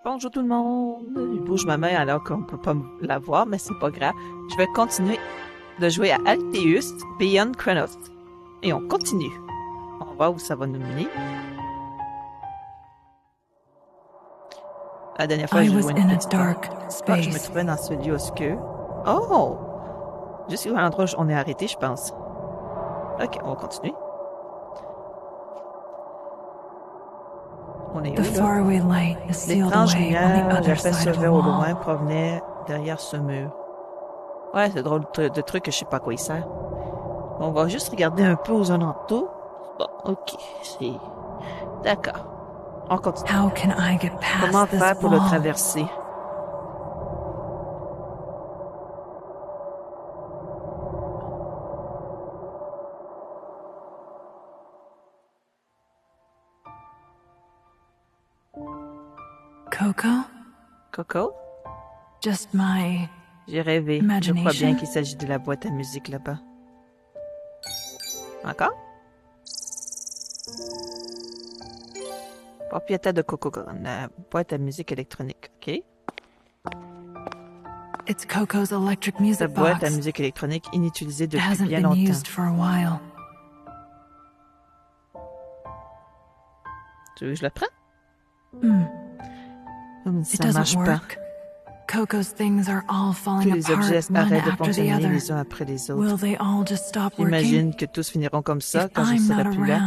Bonjour tout le monde. Il bouge ma main alors qu'on peut pas la voir, mais c'est pas grave. Je vais continuer de jouer à Alteus Beyond Chronos. Et on continue. On va voir où ça va nous mener. La dernière fois, je jouais une petite je me trouvais dans ce lieu obscur. Oh! Juste à l'endroit où on est arrêté, je pense. Ok, on va continuer. On est où, là? L'étrange lumière, j'apercevais au loin, provenait derrière ce mur. Ouais, c'est drôle de truc que je sais pas à quoi il sert. On va juste regarder un peu aux alentours. Bon, ok, c'est... D'accord. On continue. Comment faire pour le traverser? Coco? J'ai rêvé. Je crois bien qu'il s'agit de la boîte à musique là-bas. Encore? Propriétaire de Coco, la boîte à musique électronique, ok? La boîte à musique électronique inutilisée depuis bien longtemps. Tu veux que je la prenne? Ça marche pas. Tous les objets arrêtent de fonctionner les uns après les autres. J'imagine que tous finiront comme ça quand je serai plus là.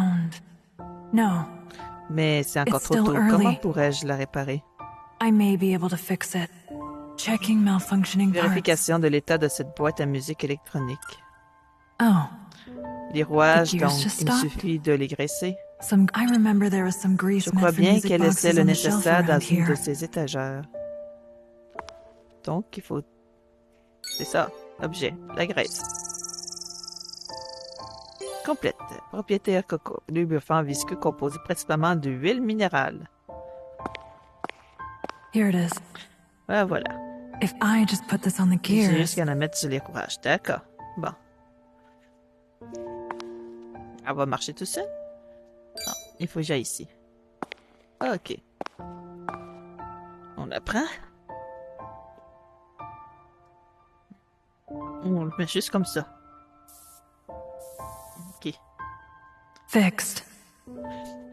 Mais c'est encore trop tôt. Comment pourrais-je la réparer? Vérification de l'état de cette boîte à musique électronique. Les rouages, donc, il me suffit de les graisser. Je crois bien qu'elle laissait le nécessaire dans une de ses étagères. Donc, il faut... C'est ça, objet, la graisse. Complète. Propriétaire Coco. Lubrifiant visqueux composé principalement d'huile minérale. Voilà. J'ai juste qu'à la mettre sur les rouages. D'accord. Bon. Elle va marcher tout seul? Non, il faut que j'aille ici. Ok. On la prend. On le met juste comme ça. Ok.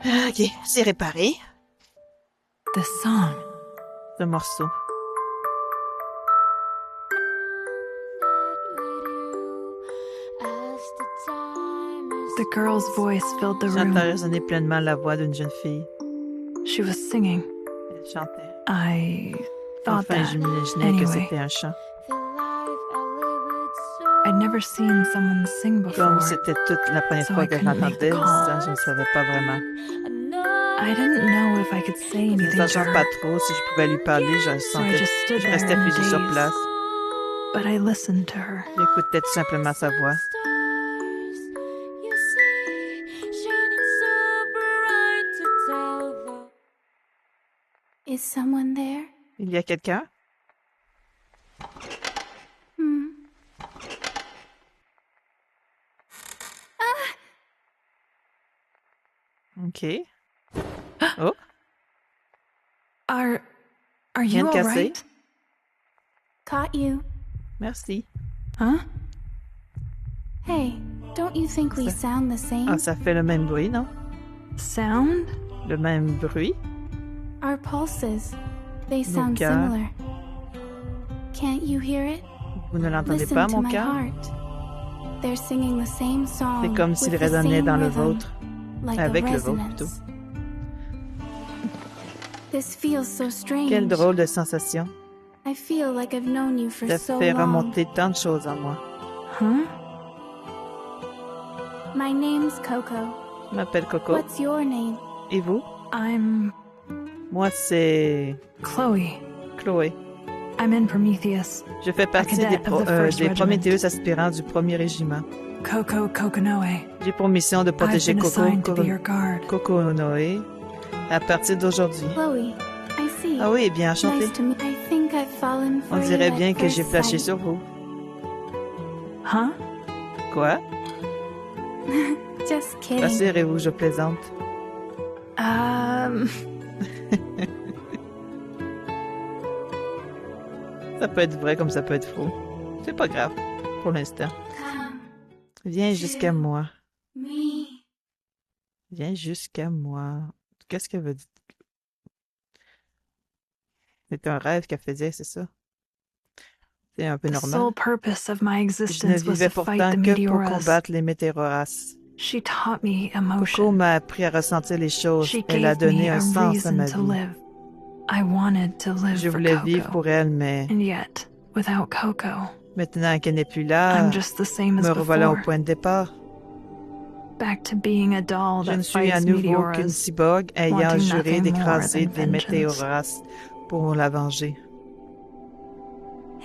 Ok, c'est réparé. Ce morceau. J'entends résonner pleinement la voix d'une jeune fille. Elle chantait. Enfin, j'imaginais que c'était un chant. Comme c'était toute la première fois que je l'entendais, ça, je ne savais pas vraiment. Ne sachant pas trop si je pouvais lui parler, je restais figée sur place. J'écoutais tout simplement sa voix. Il y a quelqu'un? Ok. Oh. Rien de cassé. Caught you. Merci. Hey, don't you think we sound the same? Ah, ça fait le même bruit, non? Le même bruit? Our pulses, they sound cœurs. similar. Can't you hear it? Vous ne l'entendez Listen pas, to mon my cœur? heart. They're singing the same song. C'est comme s'il with the résonnait same dans le rhythm, vôtre. like Avec a le vôtre, resonance. plutôt. This feels so strange. Quelle drôle de sensation. I feel like I've known you for Ça so fait long. remonter tant de choses en moi. My name's Coco. Je m'appelle Coco. What's your name? Et vous? I'm Moi, c'est Chloe. Chloé. I'm in Prometheus. Je fais partie cadet des, of the first des regiment. Prométhéeus aspirants du premier régiment. Coco Kokonoe. J'ai pour mission de I've protéger been Coco assigned to be your guard. Noé à partir d'aujourd'hui. Chloe. I see. Ah oui, bien enchanté. Nice to meet. I think I've fallen for On dirait you bien at que j'ai first flashé sight. sur vous. Huh? Quoi? Just kidding. Rassurez-vous, je plaisante. Ça peut être vrai comme ça peut être faux. C'est pas grave, pour l'instant. Come Viens jusqu'à moi. me. Viens jusqu'à moi. Qu'est-ce qu'elle veut dire? C'est un rêve qu'elle faisait, c'est ça? C'est un peu The normal. sole purpose of my Je ne existence was vivais to fight pourtant the que pour Meteoras. combattre les météoras. She taught me Coco emotion. m'a appris à ressentir les choses. She Elle a gave me donné a un sens à reason ma to vie. live. I wanted to live Je for voulais vivre Coco. pour elle, mais And yet, without Coco, maintenant qu'elle n'est plus là, I'm just the same as me revoilà au before. point de départ. Back to being a doll Je ne that suis à fights nouveau qu'une Meteoras. cyborg ayant wanting juré nothing d'écraser more than des vengeance. météoras pour la venger.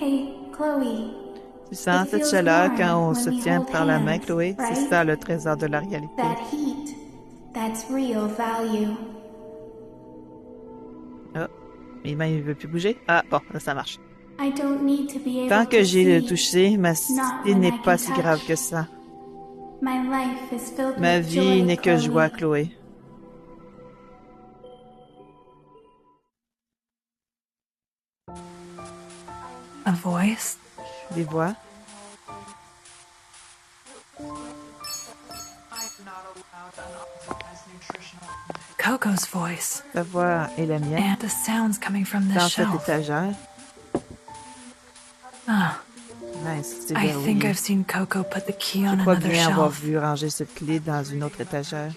Hey, Chloe. Tu sens It cette feels chaleur warm quand on when se we tient hold par la main, hands, Chloé? C'est right? ça le trésor de la réalité. That heat, that's real value. Ah, mes mains ne veulent plus bouger? Ah, bon, ça marche. I don't need to be able Tant que to j'ai le see. touché, ma Not cité when n'est I pas can si grave touch. que ça. My life is filled Ma with vie joy, n'est que Chloe. joie, Chloé. A voice? Des voix. Coco's voice. Ta voix est la mienne. And the sounds coming from Dans this cette shelf. étagère. Ah, Nice, c'est I think verrouillé. I've seen Coco put the key Je on crois another bien avoir shelf. vu ranger cette clé dans une autre étagère.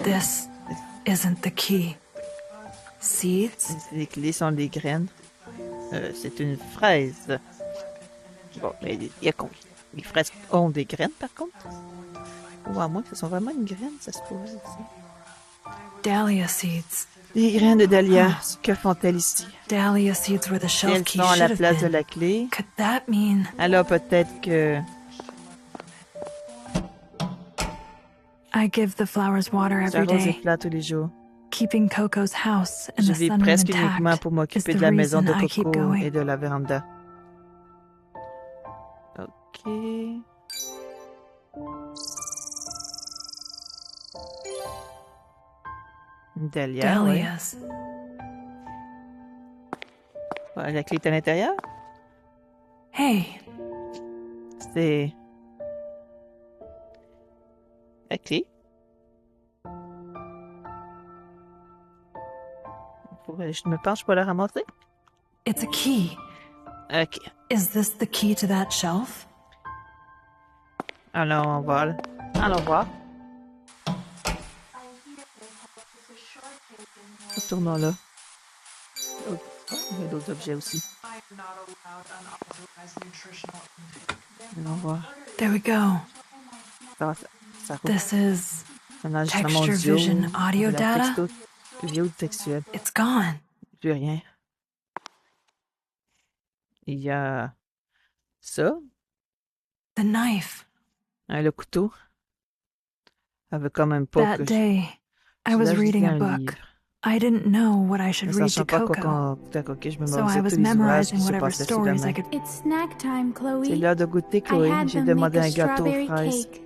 This isn't the key. Seeds? Les clés sont des graines. C'est une fraise. Bon, mais il y a combien? Les fraises ont des graines, par contre? Ou à moins que ce soit vraiment une graine, ça se pourrait aussi. Dahlia seeds. Les graines de dahlia, que font-elles ici? Dahlia seeds were the Si shelf elles key sont à should la have place de been. la clé, Could that mean alors peut-être que... I give the flowers water every J'arrose les day? plats tous les jours. Keeping Coco's house and Je the vis sunroom presque uniquement intact pour is m'occuper the de la maison reason de I keep Coco going. et de la véranda. Ok. Une dahlia, ouais. Dahlias. Ouais, la clé est à l'intérieur. Hey, C'est... La clé. Je me penche pour la ramasser. it's a key. Ok. Is this the key to that shelf? Allons voir. Allons voir. Retournons là. Oh, il y a d'autres objets aussi. Allons voir. There we go. Ça roule. This is... Un enregistrement Texture audio, Vision Audio de la Data? texto, audio textuel. It's gone. Plus rien. Il y a ça, The knife. le couteau. Elle veut quand même pas That que day, I je was lâche reading a un book. livre. I didn't know what I should Ne read sachant to pas quoi Coco, je me so I mémorisais was tous les ouvrages memorizing qui se whatever passaient sous la stories main. I could... It's snack time, Chloe. C'est l'heure de goûter, I Chloé. had J'ai them demandé make a un gâteau aux strawberry fraises. cake.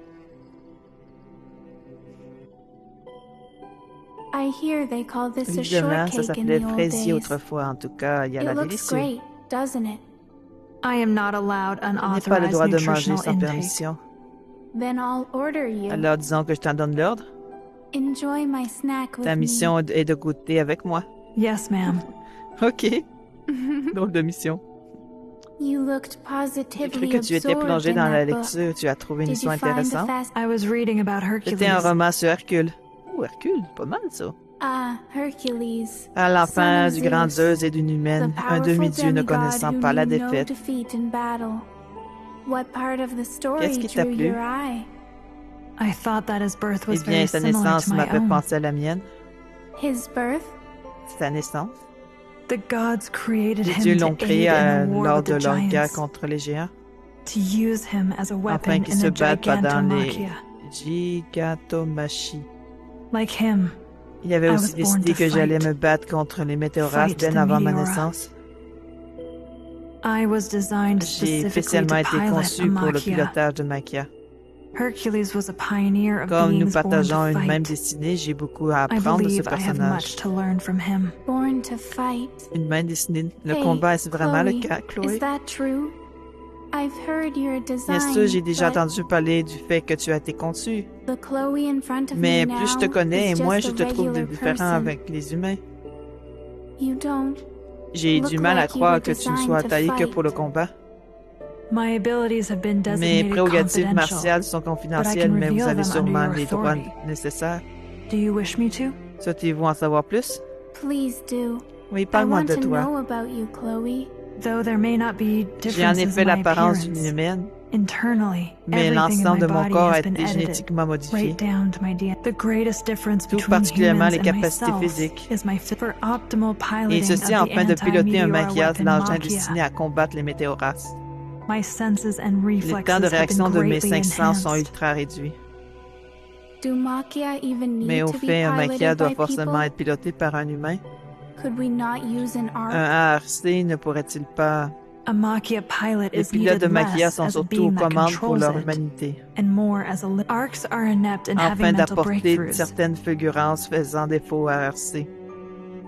I hear they call this a Évidemment, ça shortcake in s'appelait the old fraisier days. autrefois. En tout cas, il y a It la looks délicieux. great, doesn't it? I am not allowed Je n'ai pas le unauthorized droit de manger nutritional sans intake. permission. Then I'll order you. Alors, disons que je t'en donne l'ordre. Enjoy my snack with Ta me. mission est de goûter avec moi. Yes, ma'am. OK. Drôle de mission. You looked J'ai cru positively que tu étais absorbed plongé in dans la that book. lecture. Tu as trouvé une Did histoire you find the intéressante. fast... I was reading about C'était un Hercules. roman sur Hercule. Oh, Hercule, pas mal ça. Hercules. À l'enfant Son du of grand Zeus, Zeus et d'une humaine, the un powerful demi-dieu ne demigod connaissant who pas la knew no défaite. defeat in battle. What part of the story Qu'est-ce qui t'a drew plu? your eye? I thought that his birth Eh was bien, very sa similar naissance to my m'a fait own. penser à la mienne. His birth? Sa naissance. The gods created Les dieux him l'ont to créé aid in the war lors with de the leur guerre giants, contre les géants, to use him as a afin weapon qu'ils in se the battent pendant les gigantomachia. gigantomachie. Like him, Il avait I aussi was born décidé to que j'allais fight. me battre contre les météoras Fight bien the avant ma Meteora. naissance. I was designed J'ai specifically spécialement to été pilot conçu a pour le Maquia. pilotage de Maquia. Hercules was a pioneer of Comme nous beings born to partageons une même fight. destinée, j'ai beaucoup à I apprendre de ce believe I have personnage. much to learn from him. Born to fight. Une même destinée. Le Hey, combat, est-ce vraiment Chloe, le cas, Chloé? Is that true? I've heard you're a design, Bien sûr, j'ai déjà but entendu parler du fait que tu as été conçu. the Chloe in front of Mais me plus je now te connais, is et moins just je a te trouve regular différent person. avec les humains. You don't. J'ai Look du mal à like you croire were que tu ne designed sois to taillé que fight. pour le combat. My abilities have been Mes designated prérogatives confidential. martiales sont confidentielles, mais vous reveal avez them sûrement under your les droits authority. nécessaires. Do you wish me to? Souhaitez-vous en savoir plus? Please do. Oui, I parle-moi want de to toi. know about you, Chloe. Though there may not be J'ai en differences effet in my l'apparence appearance, d'une humaine, internally, mais everything in l'ensemble my de mon body corps has a been été edited, génétiquement modifié. right down to my DNA. The greatest difference Tout between particulièrement humans les and capacités myself physiques. is my fit for optimal piloting Et ceci of the afin de piloter un anti-meteor Maquia, weapon l'engin Maquia. destiné à combattre les météoraces. My senses and Les reflexes temps de have been réaction de mes greatly 5 sens sont enhanced. ultra réduits. Do Maquia even Mais need au to be fait, un Maquia piloted doit by forcément people? être piloté par un humain. Could we not use an arc? Un ARC ne pourrait-il pas... A Maquia pilot Les is pilotes de needed Maquia less sont as a surtout aux being that commandes pour controls leur it, humanité, and more as a arcs are inept in having afin mental d'apporter breakthroughs, certaines fulgurances faisant défaut à ARC.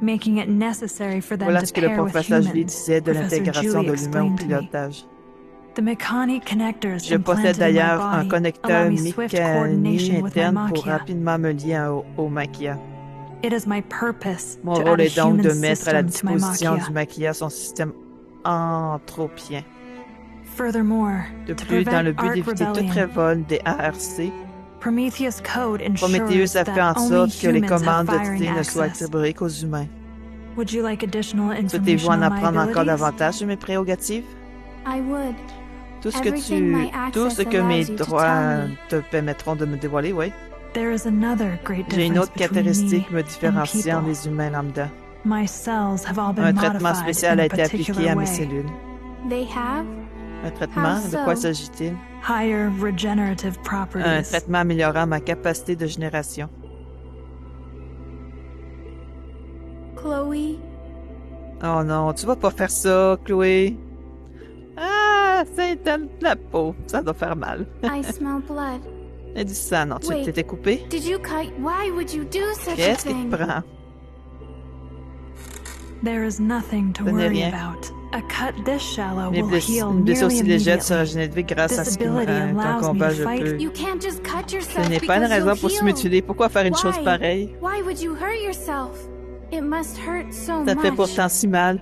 making it necessary for them Voilà to ce que le pair with professeur Julie humans. disait de Professor l'intégration Julie de l'humain au explained to me. pilotage. The Mechani connectors Je implanted possède in my d'ailleurs un body connecteur allow me swift coordination with my interne pour Maquia. rapidement me lier au Maquia. It is my purpose Mon to rôle add a est donc de human mettre à la system to my disposition Maquia. du Maquia son système anthropien. Furthermore, De to plus, dans le prevent but arc d'éviter toute rebellion, révolte des ARC, Prometheus Code ensures Prometheus a fait en that only sorte que les humans have commandes de firing TD ne soient access. attribuées qu'aux humains. Would you like additional Souhaitez-vous information en on my apprendre encore abilities? davantage sur mes prérogatives? I would. Tout ce Everything my que mes access allows you to droits tell me. te permettront de me dévoiler, oui. There is another great J'ai une difference autre between caractéristique me me and différenciant people. des humains lambda. My cells have all been Un traitement modified spécial in a a été appliqué particular à mes way. cellules. They have? Un traitement, How de quoi so? s'agit-il? Higher regenerative Un properties. traitement améliorant ma capacité de génération. Chloe? Oh non, tu vas pas faire ça, Chloé. Ah, c'est de la peau. Ça doit faire mal. I smell blood. Et du sang, non, tu Wait. t'étais coupé? Did you cut? Why would you do such a Qu'est-ce qui thing? te prend? There is nothing to Ce n'est worry rien. about. A cut this shallow Une will heal blessure nearly aussi légère sera immediately. générée grâce à This ce qu'un ability allows me combat to je fight. peux. You can't just cut Ce yourself n'est pas une because raison you'll pour se heal. mutiler. Pourquoi faire une chose Why? pareille? Why would you hurt yourself? It must hurt so Ça fait much. pourtant si mal.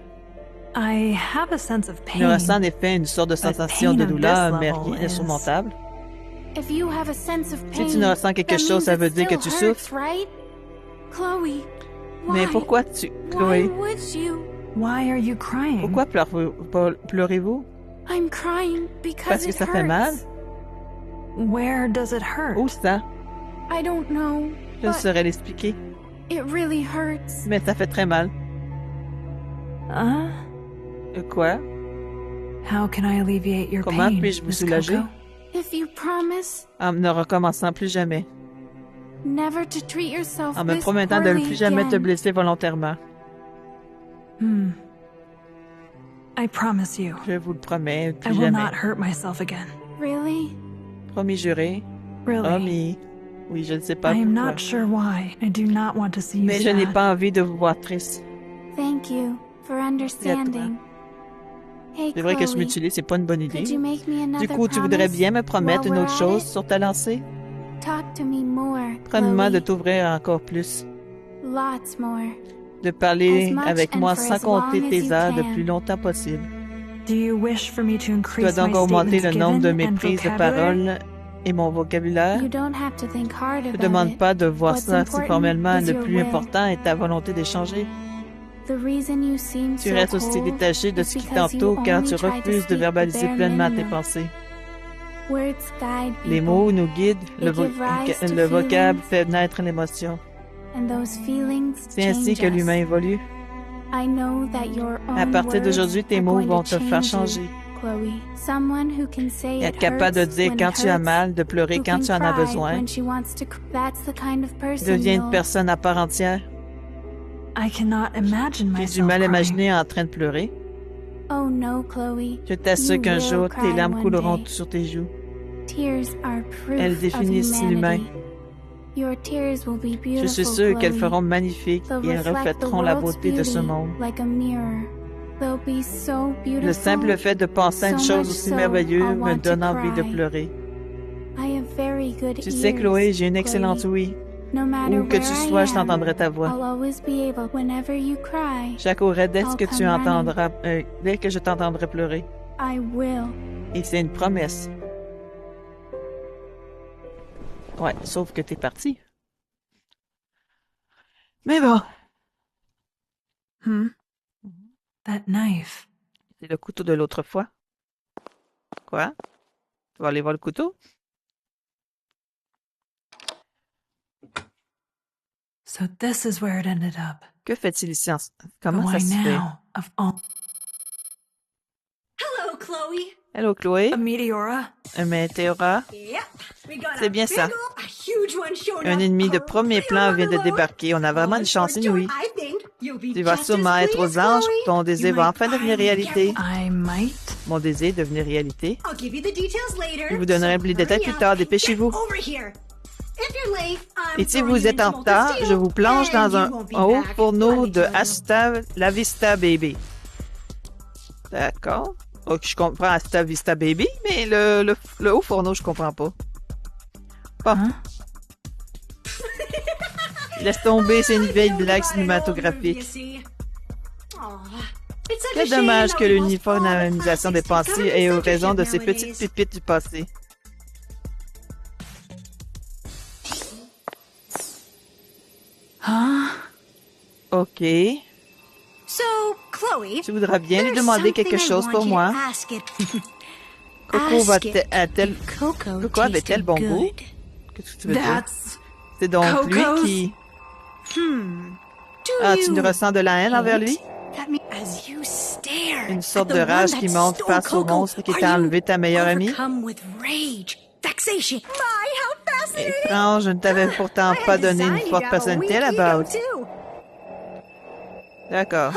I have a sense of Je pain. ressens en effet une sorte de sensation pain de of douleur, this mais level rien is- d'insurmontable. If you have a sense of Si pain, tu ne ressens quelque that chose, ça means veut it dire que still tu hurts, souffres. right? Chloe, Mais why? pourquoi tu... Why Chloé, would you? Why are you crying? pourquoi pleurez-vous? I'm crying because Parce que it ça hurts. fait mal? Where does it hurt? Où ça? I don't know, Je ne but saurais l'expliquer. it really hurts. Mais ça fait très mal. Huh? Quoi? How can I alleviate your Comment pain, puis-je vous Miss soulager? Coco? If you promise En ne recommençant plus jamais. never to treat yourself En me this promettant de ne poorly plus jamais te again. blesser volontairement. I promise you, Je vous le promets, I plus will jamais. not hurt myself again. Really? Promis juré. Really. Promis. Oui, je ne sais pas I am pourquoi. not sure why. I do not want to see you Mais je n'ai sad. pas envie de vous voir triste. Thank you for understanding. Hey, C'est vrai que se Chloe, mutiler, c'est pas une bonne idée. could you make me another Du coup, tu voudrais promise bien me promettre while une we're autre at chose it? sur ta lancée? Talk to me more, Promets-moi de Chloe. t'ouvrir encore plus, Lots more. de parler As much avec and moi for sans as long compter as tes you heures le can. plus longtemps possible. Do you wish for me to Tu increase dois donc my augmenter statements le nombre de given mes and prises de vocabulary? parole et mon vocabulaire. You don't have to think hard Je ne about demande it. pas de voir What's ça si important formellement. is Le your plus will. important est ta volonté d'échanger. The reason you seem Tu so restes aussi cold détaché de is ce qui because you t'entoure car only tu try to refuses de speak the verbaliser bare pleinement tes minimum. pensées. Words guide Les people, mots nous guident, They give rise to le vocable feelings. fait naître l'émotion. and those feelings C'est ainsi change que us. l'humain évolue. I know that your own À partir d'aujourd'hui, tes words mots are vont going te to faire change changer. you, Chloe. Someone who can say Être it capable de hurts dire when quand it tu as hurts, mal, de pleurer who quand can tu en as cry besoin. when she wants to That's the kind of person Deviens une you'll- personne à part entière. I cannot imagine J'ai myself du mal à crying. imaginer en train de pleurer. Oh no, Chloe. Je t'assure You qu'un will jour, cry tes larmes one couleront day. sur tes joues. Tears are proof Elles of définissent l'humain. humanity. Your tears will be beautiful, Je suis sûre qu'elles Chloe. feront magnifiques They'll et elles reflect the reflèteront la world's beauté de ce beauty monde. like a mirror. They'll be so beautiful. Le simple fait de penser à une So chose much aussi so, merveilleuse I'll me want to donne envie de cry. pleurer. I have very good Tu sais, ears, Chloé, j'ai une excellente Chloe. ouïe. No matter Où que where tu I sois, je am, t'entendrai ta I'll voix. always be able whenever you cry. J'accourrai dès I'll que come tu running. entendras, dès que je t'entendrai pleurer. I will. Et c'est une promesse. Ouais, sauf que t'es parti. Mais bon, That knife. c'est le couteau de l'autre fois. Quoi? Tu vas aller voir le couteau? So this is where it ended up. Que fait-il ici? Comment ça Why se fait? now? Of all Hello, Chloe. Hello, Chloé. a meteora? Un météora. Yep, we got C'est a bien big ça. ol', a huge one showing Un up. ennemi de A premier real plan vient de overload. débarquer. On a vraiment une Oh, chance for inouïe. sure, I think you'll be Tu vas just sûrement as être aux pleased, anges. Chloe. Ton désir You va might enfin devenir finally réalité. get I might. Mon désir devenir réalité. I'll give you the details later. Je vous donnerai so plus de détails hurry plus up tard. and Dépêchez-vous. get over here. If you're late, I'm Et si throwing vous you êtes en into retard, Molten je vous plonge Steel, dans and un you won't be haut back, fourneau let me de tell you. Asta La Vista Baby. D'accord. Ok, je comprends Asta Vista Baby, mais le haut fourneau, je comprends pas. Bon. Hein? Laisse tomber, c'est une vieille Only blague got an old cinématographique. movie, you see. Aw, it's such a Quel shame dommage that que we lost all the l'uniformisation des classics to pensées government ait eu raison de ces censorship petites nowadays. pépites du passé. Huh? Ok. So, Chloe, Tu voudras bien lui there's demander something quelque I chose want pour you to moi. ask it. Coco Ask it. a-t-elle... Coco Coco avait-elle bon goût? good. Qu'est-ce que tu veux dire? That's C'est donc lui Coco's- qui... Do Ah, tu you ne ressens de la haine envers lui? That means as you stare Une sorte at de the rage one qui that monte stole face au Coco, monstre qui are t'a you enlevé ta meilleure amie? overcome with rage, vexation. My, how fascinating! Étrange, je ne t'avais pourtant I pas had donné une designed you forte to have a personnalité à la weak base. ego, too. D'accord.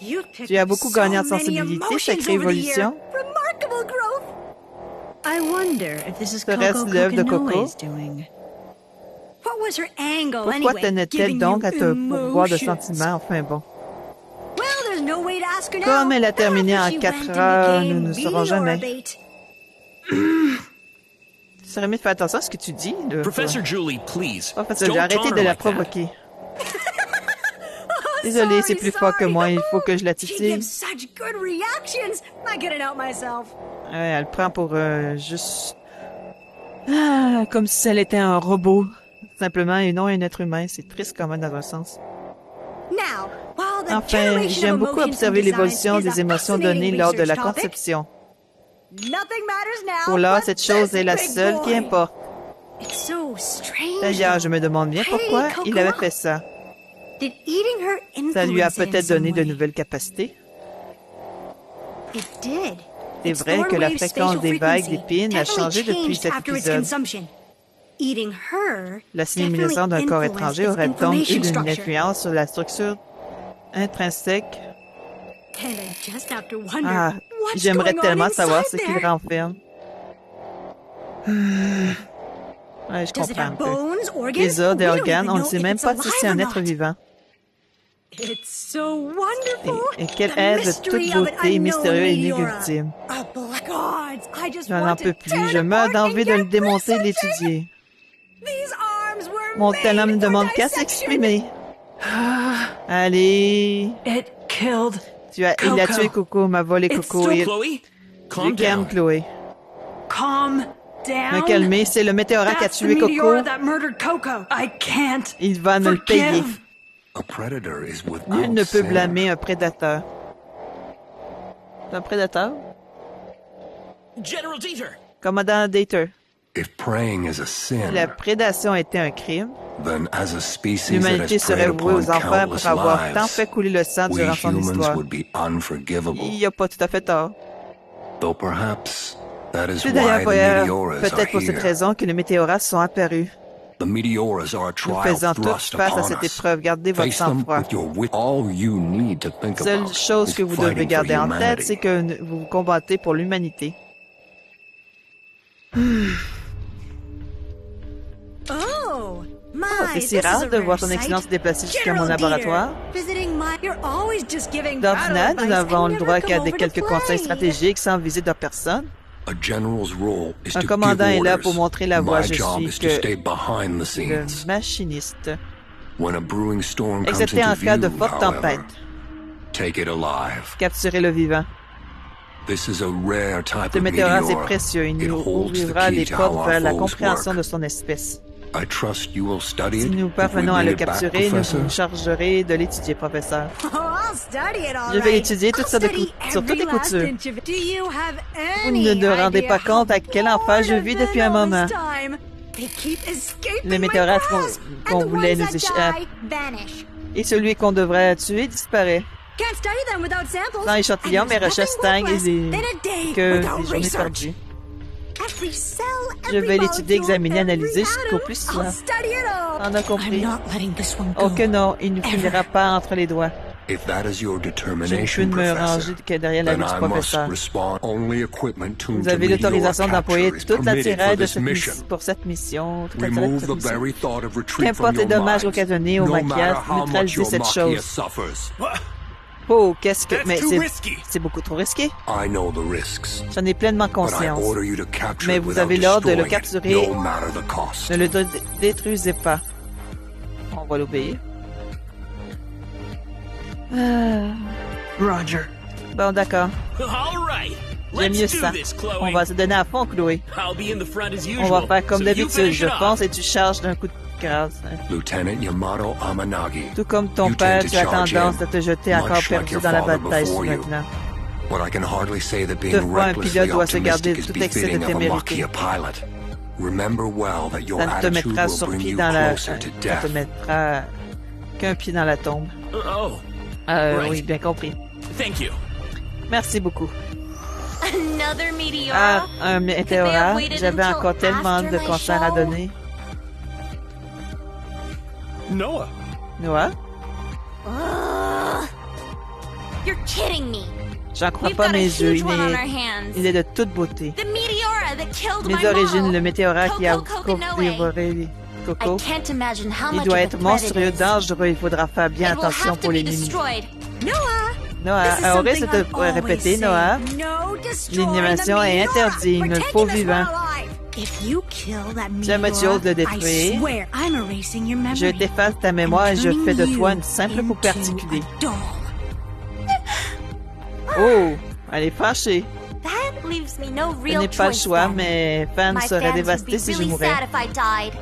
You've picked Tu as up beaucoup so gagné en many sensibilité, emotions sacrée over the year. évolution. Remarkable growth. I wonder if this is Serait-ce Coco l'œuvre de Coco? Coconoa's doing. What was her angle Pourquoi anyway, tenait-elle giving donc you à te pourvoir de emotions? sentiments? Enfin bon. Well, there's no way to ask her now. Comme elle a terminé After en she 4 went heures, and nous became ne saurons jamais. Meteora bait. Tu serais mieux de faire attention à ce que tu dis, là. Professor Julie, please. Professeur, Don't j'ai arrêté taunt de her la like that. provoquer. Désolée, c'est plus fort que moi, il faut que je la She titille. gives such good reactions. I couldn't help myself. Ouais, elle le prend pour juste... Ah, comme si elle était un robot, simplement, et non un être humain. C'est triste quand même dans un sens. Now, while the Enfin, generation j'aime of beaucoup emotions observer and design l'évolution is des a émotions fascinating données lors de la research topic, conception. nothing matters now Pour l'heure, but cette chose this est la big seule qui boy. importe. It's so strange. D'ailleurs, je me demande bien Hey, pourquoi Coco. il avait fait ça. Did eating her Ça lui a influence it in peut-être some donné de way? nouvelles capacités. It did. C'est Its vrai que la Thornwave's fréquence spatial des vagues frequency d'épines a definitely changé depuis changed cet after its épisode. consumption. Eating her L'assimilation d'un corps definitely étranger influenced aurait its donc eu information une structure. influence sur la structure intrinsèque. And I just have to wonder Ah, what's j'aimerais going on tellement savoir ce inside qu'il there. renferme. Ouais, je Does it comprends un have peu. bones, organs? Les os, des We don't organes, even on ne know sait if même it's pas si c'est un alive or être not. vivant. It's so wonderful. Et quelle The aide de mystery toute of beauté an unknown mystérieux et meteora. ultime. A black gods. I just J'en want en to peux tear plus, it je meurs apart d'envie and de le get démonter et de researching. l'étudier. These arms were Mon made talent me for demande qu'à dissection. s'exprimer. Allez, It killed. il a Coco. tué Coco, m'a volé It's Coco so et Chloe, calm je calme down. Chloé. Calm down. Me calmer, c'est le météora qui a That's the tué Coco. meteora that murdered Coco. I can't. Il va me le payer. forgive. A predator is without Nul ne peut sin. blâmer un prédateur. C'est un prédateur? General Dieter. Commandant Dater, If preying is a si sin, la prédation était un crime, then as a species that l'humanité has serait preyed vouée upon aux enfers countless pour avoir tant lives, fait couler le sang we durant son humans histoire. would be unforgivable. Il n'y a pas tout à fait tort. Though perhaps that is C'est why d'ailleurs the d'ailleurs meteoras are peut-être pour cette here. raison que les météoras sont apparus. The meteoras are a Nous trial faisons tous thrust face à upon cette us. épreuve. Gardez votre Face them sang-froid. with your wit. All you need to think La seule about chose is que vous devez fighting for garder en tête, c'est humanity. que vous combattez pour l'humanité. Oh, my, C'est si rare de voir ton excellence se déplacer jusqu'à mon laboratoire. D'ordinaire, nous n'avons le droit qu'à quelques conseils stratégiques sans visite de personne. A general's role is Un to commandant give est là orders. pour montrer la voie. My Je job suis is to stay behind the le scenes. machiniste. When a brewing storm comes Excepté en into cas de view, forte however, tempête. take it alive. Capturer le vivant. This is a rare type Ce of météore, c'est meteor. précieux. Il It nous holds the ouvrira key les to portes how our vers la foes compréhension work. de son espèce. I trust you will study Si it nous if we parvenons à bring le it back, capturer, nous Professor. vous chargerez de l'étudier, professeur. Oh, I'll study it all Je vais right. l'étudier toutes sortes de I'll study sur toutes les every last coutures. inch of it. Do you have Vous any ne vous rendez pas idea compte à how quel enfer je bored vis I've depuis been un all moment. this time? They keep escaping Les my météorites grasp. qu'on And the voulait ones nous that die vanish. Et celui qu'on devrait tuer disparaît. Can't study them without samples. Sans échantillon, And mes there's recherches nothing stagnent et worthless than a day que without des journées research. perdues. Every cell, Je every vais l'étudier, molecule, examiner, every analyser jusqu'au atom. plus I'll souvent. study it all. On a compris. I'm not letting this one go. Oh que non, il ne finira pas entre les doigts. If that is your Je ne peux determination, me Professor, ranger que derrière la then vue du I must professeur. respond. Only equipment tuned Vous to avez meteor l'autorisation d'employer capture is toute la permitted tirade for de this cette mission. pour cette mission. Toute la tirade de Remove cette the mission. very thought of retreat Qu'importe from les your dommages minds, occasionnés au no maquillage, matter how much neutralisez your cette Maquia chose. suffers. Oh, qu'est-ce que... That's Mais too risky. c'est beaucoup trop risqué. I know the risks, J'en ai pleinement but I conscience. order you to capture Mais it vous without avez l'ordre de le destroying it, capturer. no matter the cost. Ne le détruisez pas. On va l'obéir. Roger. Bon, d'accord. All right. J'aime mieux Let's do ça. this, On Chloe. va se donner à fond, Chloé. I'll be in the front as On usual. va faire comme so you d'habitude. finish Je it off. pense et tu charges d'un coup de grâce. Lieutenant Yamato Amanagi, Tout comme ton You père, tend to tu as charge tendance in, à te jeter à much corps like perdu your dans la father bataille before you. maintenant. but I can hardly say that being Toutefois, un recklessly pilote doit se garder optimistic is tout excès de befitting of a témérité. Maquia pilot. Remember well that your Ça ne te attitude mettra will sur bring pied you dans la... closer to Ça te death. mettra qu'un pied dans la tombe. Oh, Right. Oui, bien compris. thank you. Merci beaucoup. Another meteor. Ah, un météora. waited J'avais until encore tellement after de my concerts à show? donner. Noah. Noah? Ugh. You're kidding me. J'en crois We've pas got a mes yeux. huge one on our hands. Il est de toute beauté. The meteora that killed Les my origines, mom. le météora qui a Coco Coconoe. dévoré Coco. I can't imagine how Il much doit of a être threat monstrueux, it is. dangereux. Il faudra faire bien It will attention have to pour be l'éliminer. destroyed. Noah, Noah, this is au risque something de I'm te always répéter, saying. Noah, No destroying l'inhumation the est meteora. interdite. Il me We're le faut taking this vivant. one alive. If you kill that Si un météore meteora, le détruit, I swear I'm erasing your memory. je t'efface ta mémoire et je I'm fais de turning toi you une simple poupée into articulée. a doll. Oh, elle est fâchée. That leaves me no Ce real n'est pas le choice choix, then. mais fans My seraient fans would dévastés be si je really mourais. sad if I died.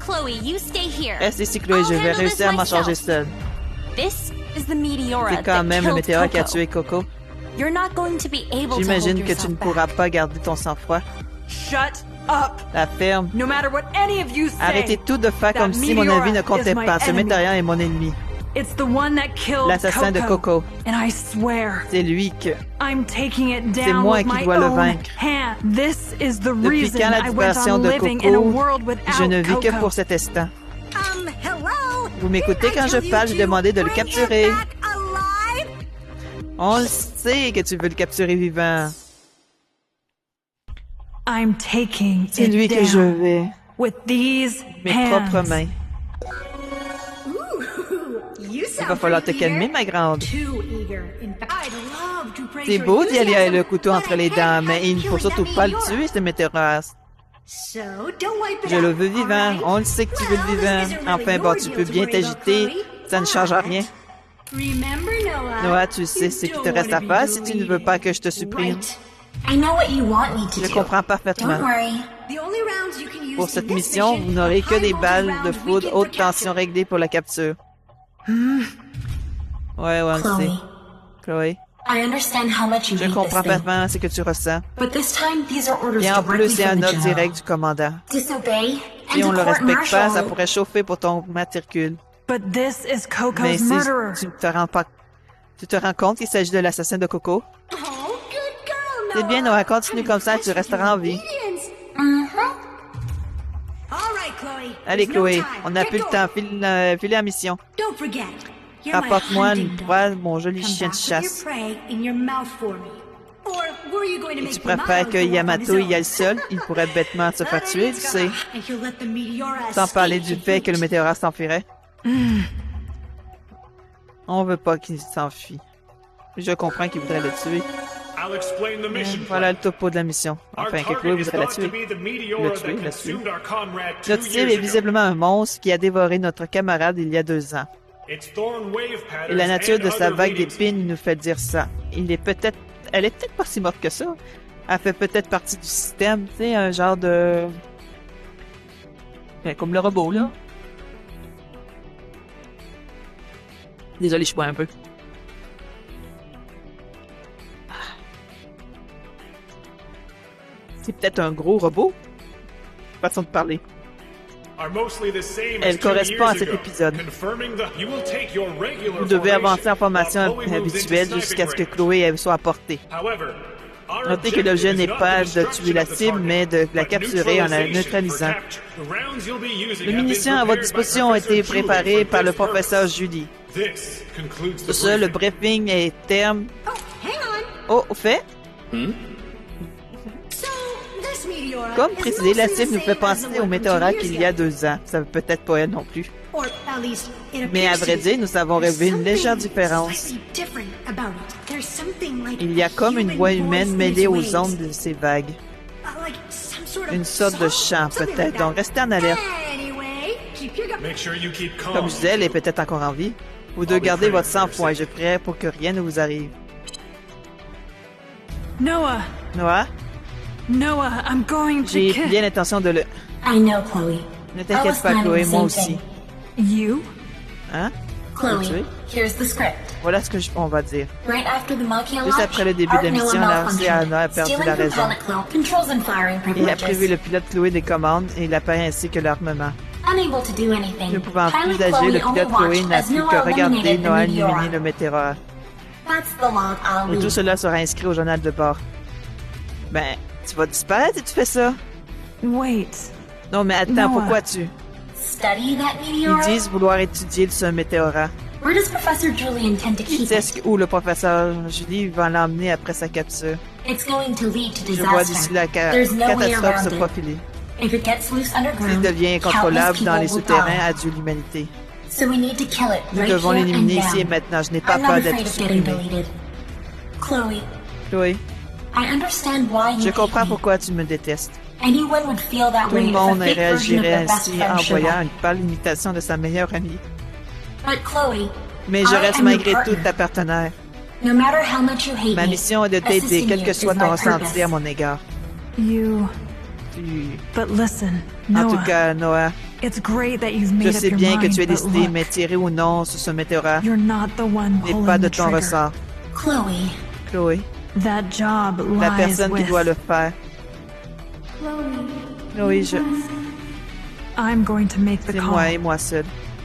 Chloe, you stay here. Reste ici, Chloé, je I'll vais handle réussir this à m'en charger myself. seule. This is the meteora C'est quand that même le killed météore qui a Coco. tué Coco. You're not going to be able to hold J'imagine que tu yourself ne pourras back. pas garder ton sang-froid. Shut up! La ferme. No matter what any of you say, Arrêtez tout de faire that comme si mon meteora avis ne is comptait my pas. Ce enemy. météorien est mon ennemi. it's the one that killed L'assassin de Coco. And I swear, C'est lui que... I'm taking it C'est down moi with qui my dois le own vaincre. hand. This is the Depuis reason quand la I went disparition on de living in a Coco, world without je ne vis que Coco. pour cet instant. Hello? Vous m'écoutez quand je I tell parle, you j'ai demandé de le to bring it capturer. back alive? On le sait que tu veux le capturer vivant. I'm taking C'est it lui que down je vais. with these Mes hands. propres mains. You Il sound va falloir te pretty calmer, eager. ma grande. Too eager. In fact, I'd love to praise C'est your beau d'y aller avec le enthusiasm, couteau entre les but I can't dents, mais il ne faut have you surtout killing pas that le meteora. tuer, ce météore. So, don't wipe it Je le out, veux vivant. alright? On le sait que tu veux le Well, vivant. this isn't really Enfin your bon, tu deal peux to bien worry about, t'agiter. Chloe. Ça ne change But rien. remember, Noah, Noah, tu sais ce qu'il te reste à faire si tu ne veux pas que je te supprime. Right. I know what you want me to Je do. comprends Don't parfaitement. worry. The only rounds you can use Pour cette in this mission, mission vous n'aurez que are des high balles voltage de rounds foudre weakened haute for tension capture. réglées pour la capture. Ouais, on le sait. Chloe, Chloé, I understand how much you je hate comprends this thing. parfaitement ce que tu ressens. But this time, these are orders Et en directly plus, c'est un from the ordre general. direct du commandant. Disobey Si and on to le court respecte pas, ça martial. pourrait chauffer pour ton matricule. But this is Mais Coco's si murderer. tu te rends compte qu'il s'agit de l'assassin de Coco? Oh, good girl, C'est bien, Noah, continue comme ça et tu resteras en vie. All right, Allez, Chloé, on n'a plus le temps. File en mission. Apporte-moi une proie, mon joli chien de chasse. Et tu préfères que Yamato y aille seul? Il pourrait bêtement se faire tuer, tu sais. Sans parler du fait que le météore s'enfuirait. On veut pas qu'il s'enfuit. Je comprends qu'il voudrait le tuer. Voilà le topo de la mission. Enfin, que Chloé voudrait la tuer. La tuer. Notre cible est visiblement un monstre qui a dévoré notre camarade il y a 2 ans. Et la nature de sa vague d'épines nous fait dire ça. Elle est peut-être pas si morte que ça. Elle fait peut-être partie du système, tu sais, un genre de... comme le robot, là. Désolé, je bois un peu. C'est peut-être un gros robot? Façon de parler. Elle correspond à cet épisode. Vous devez avancer en formation habituelle jusqu'à ce que Chloé soit apportée. Notez que l'objet n'est pas de tuer la cible, mais de la capturer en la neutralisant. Les munitions à votre disposition ont été préparées par le professeur Julie. Sur ce, le briefing est terme. Oh, au fait? Comme précisé, la cible nous fait penser au météorite qu'il y a 2 ans. Ça veut peut-être pas elle non plus. Mais à vrai dire, nous avons relevé une légère différence. Il y a comme une voix humaine mêlée aux ondes de ces vagues. Une sorte de chant, peut-être. Donc, restez en alerte. Comme je disais, elle est peut-être encore en vie. Vous devez garder votre sang-froid et je prierai pour que rien ne vous arrive. Noah! Noah? Noah, I'm going to J'ai bien l'intention de le... Ne t'inquiète pas, Chloé, moi aussi. You? Hein? Chloé, here's the script. Voilà ce que on va dire. Right after the Maquia Juste launch, après le début de la mission, l'Arcéana a perdu la raison. Controls and firing Il a privé privileges. le pilote Chloé des commandes et l'appareil ainsi que l'armement. Unable to do anything. Ne pouvant plus Pilot agir, le Chloé pilote only Chloé watched n'a as plus Noah que regarder eliminated the Noah meteor. éliminer le météore. That's the log I'll Et tout read. cela sera inscrit au journal de bord. Ben, tu vas disparaître si tu fais ça. Wait. Non, mais attends, Noah. pourquoi tu... Study that Ils meteor? disent vouloir étudier ce météore. Where does Professor Julie intend to Qui keep sait it? où le professeur Julie va l'emmener après sa capture? It's going to lead to Je vois d'ici disaster. la There's no way catastrophe se around it. profiler. If it gets loose S'il underground, devient countless incontrôlable dans people les will souterrains, die. adieu l'humanité. So we need to kill it Nous right devons here l'éliminer and ici et now. maintenant. Je n'ai pas I'm not peur afraid d'être of getting supprimé. deleted. Chloe, Chloé, I understand why you je hate comprends me. pourquoi tu me détestes. Anyone would feel that Tout le way if monde a fake version of réagirait their best ainsi friend en showed voyant up. une pâle imitation de sa meilleure amie. But Chloe, Mais je I reste am malgré your tout partner. ta partenaire. No matter how much you hate Ma me, mission est de t'aider, assisting quel you que soit is ton my ressenti purpose. à mon égard. You... Tu- But listen, En tout Noah, cas, Noah, it's great that you've je made up sais your bien que mind, tu es but décidé, look, mais tirer ou non sur ce météore you're not the one n'est pulling pas de the ton trigger. ressort. Chloe, Chloé, That job la lies personne qui with... doit le faire. Chloé, I'm going to make the c'est call. moi et moi seul.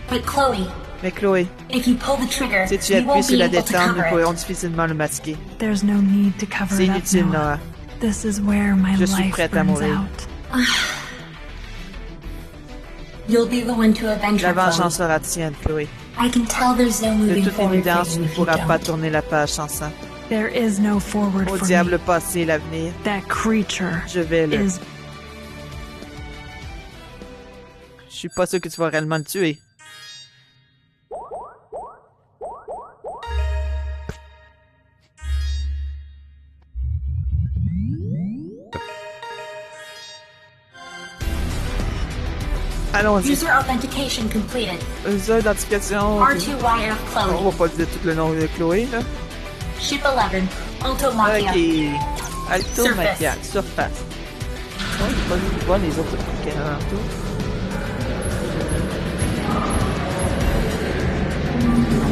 but Chloe, Mais Chloé, if you pull the trigger, si tu you appuies won't sur be la able to détente, nous cover pourrons it. difficilement le masquer. There's no need to cover C'est it up, inutile, Noah. Noah. This is where my Je suis life prête à burns mourir. out. You'll be the one to avenge La her, Chloe. vengeance sera tienne, Chloé. I can tell there's no De moving toute forward for évidence, tu you ne if you pourras pas don't. tourner la page sans ça. There is no forward Au for diable me. le passé et l'avenir. That creature Je vais le... is... Je suis pas sûr que tu vas réellement le tuer. Allons-y. User authentication completed. User d'identification. R2YF On Chloe. va pas dire tout le nom de Chloé, là. Ship 11. Alto Machia. Ok. Alto Surface. Machia, surface. Oh, il faut pas voir les autres trucs qu'il y a alentour.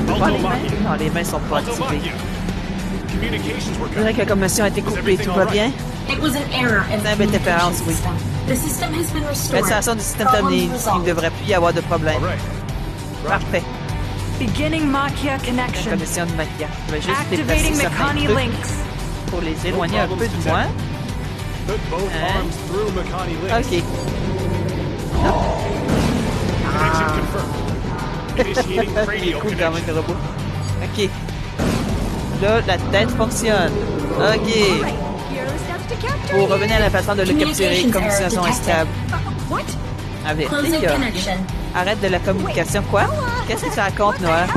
Voir les mains? Non, les mains sont pas activées. Je dirais que la commission a été coupée. Tout va bien? It was an error in the C'est une interférence, communication oui. system. The system has been restored. L'installation du système Problems terminée. Il ne resolved. devrait plus y avoir de problème. Parfait. Beginning Maquia La connection. commission de Maquia. Je vais juste Activating déplacer certains Mekani trucs links. pour les éloigner un peu du moins. Put both Hein? arms through Makani links. Ok. Connection confirmed. Initiating radio Cool quand même connection. le robot. Ok. Là, la tête fonctionne. Ok. Pour revenir à la façon de le capturer, communication instable. Avec Closing les gars. connection. Arrête de la communication. Quoi? Qu'est-ce que ça raconte, Noah?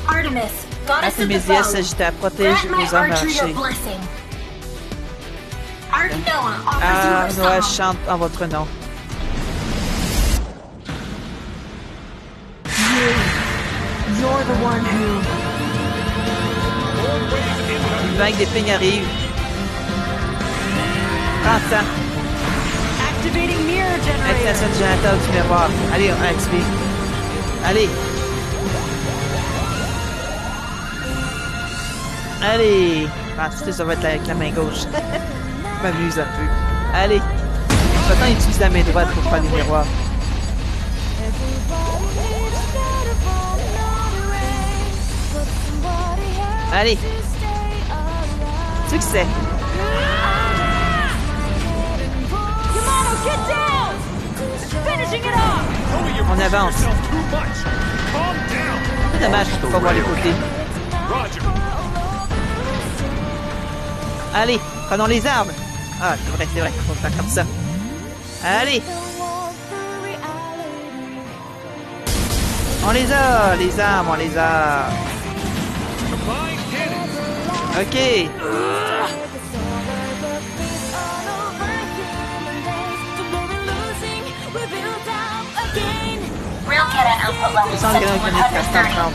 Artemis, goddess of the Artemisia bow, s'agita, protège grant my les hommes archer your archers. blessing. Ardenoa offers Ah, you Noah her song. chante en votre nom. You're the one who... Une vague d'épines arrive. Prends ça. Activating mirror generator. Activation du générateur du miroir. Allez, on active. Allez. Allez. Ah, tu sais, ça va être avec la main gauche. Je m'amuse un peu. Allez. Maintenant, utilise la main droite pour faire les miroirs. Allez. Succès. On avance. Yourself too much. Calm down. C'est dommage, je peux pas voir les côtés. Roger. Allez, prenons les armes. Ah, c'est vrai, faut faire comme ça. Allez. On les a, les armes, on les a. Combined cannon. Ok. Rail cannon output level Sans set le to canon qui est 130. 130.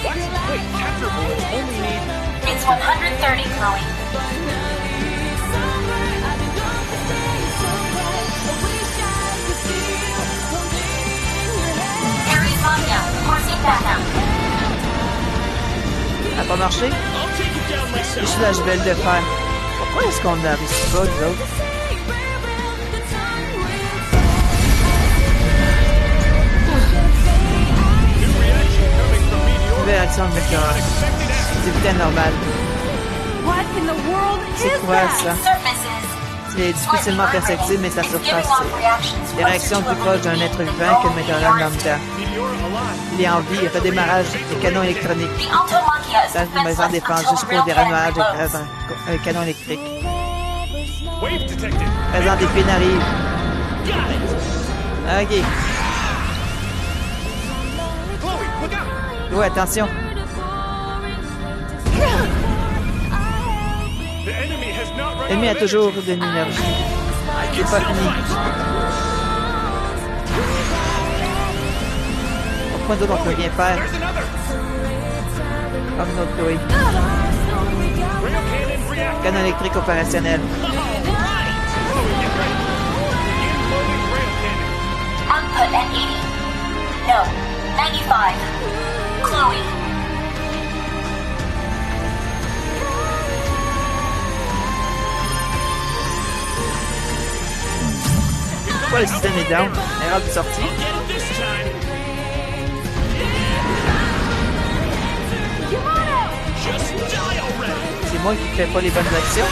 What? Wait, capture bullets only need... It's 130, Chloe. Ares Mania, coursing back out. Ça n'a pas marché? I'll take it down Je myself. suis là, je vais le faire. Pourquoi est-ce qu'on n'arrive pas, nous autres? New reaction coming from Meteor. Nouvelle réaction de météore. Unexpected action. C'est bien normal. What in the world C'est is quoi, that? ça? Surfaces. C'est difficilement perceptible, mais ça surpasse les réactions plus proches d'un être vivant que le météorite lambda. Meteor alive. Il est en vie, redémarrage des canons électroniques. The Altomachia is Dans une maison de defenseless défense until jusqu'au rail déraillage cannon avec reloads. un canon électrique. Wave detected. Présent des pins arrive. Got it. Ok. Chloe, look out. Ouais, attention. The enemy has not run L'ennemi a out of toujours energy. de l'énergie. I C'est can pas still fini. fight. Pourquoi d'autre on peut rien faire? There's another. Comme notre Chloé. Rail cannon reactive. Canon électrique opérationnel. Chloe, get ready. Begin loading rail cannon. Output at 80. No, 95. Chloe. Pourquoi le système est down? Erreur de sortie. Get it this time. Just die already. C'est moi qui fais pas les bonnes actions.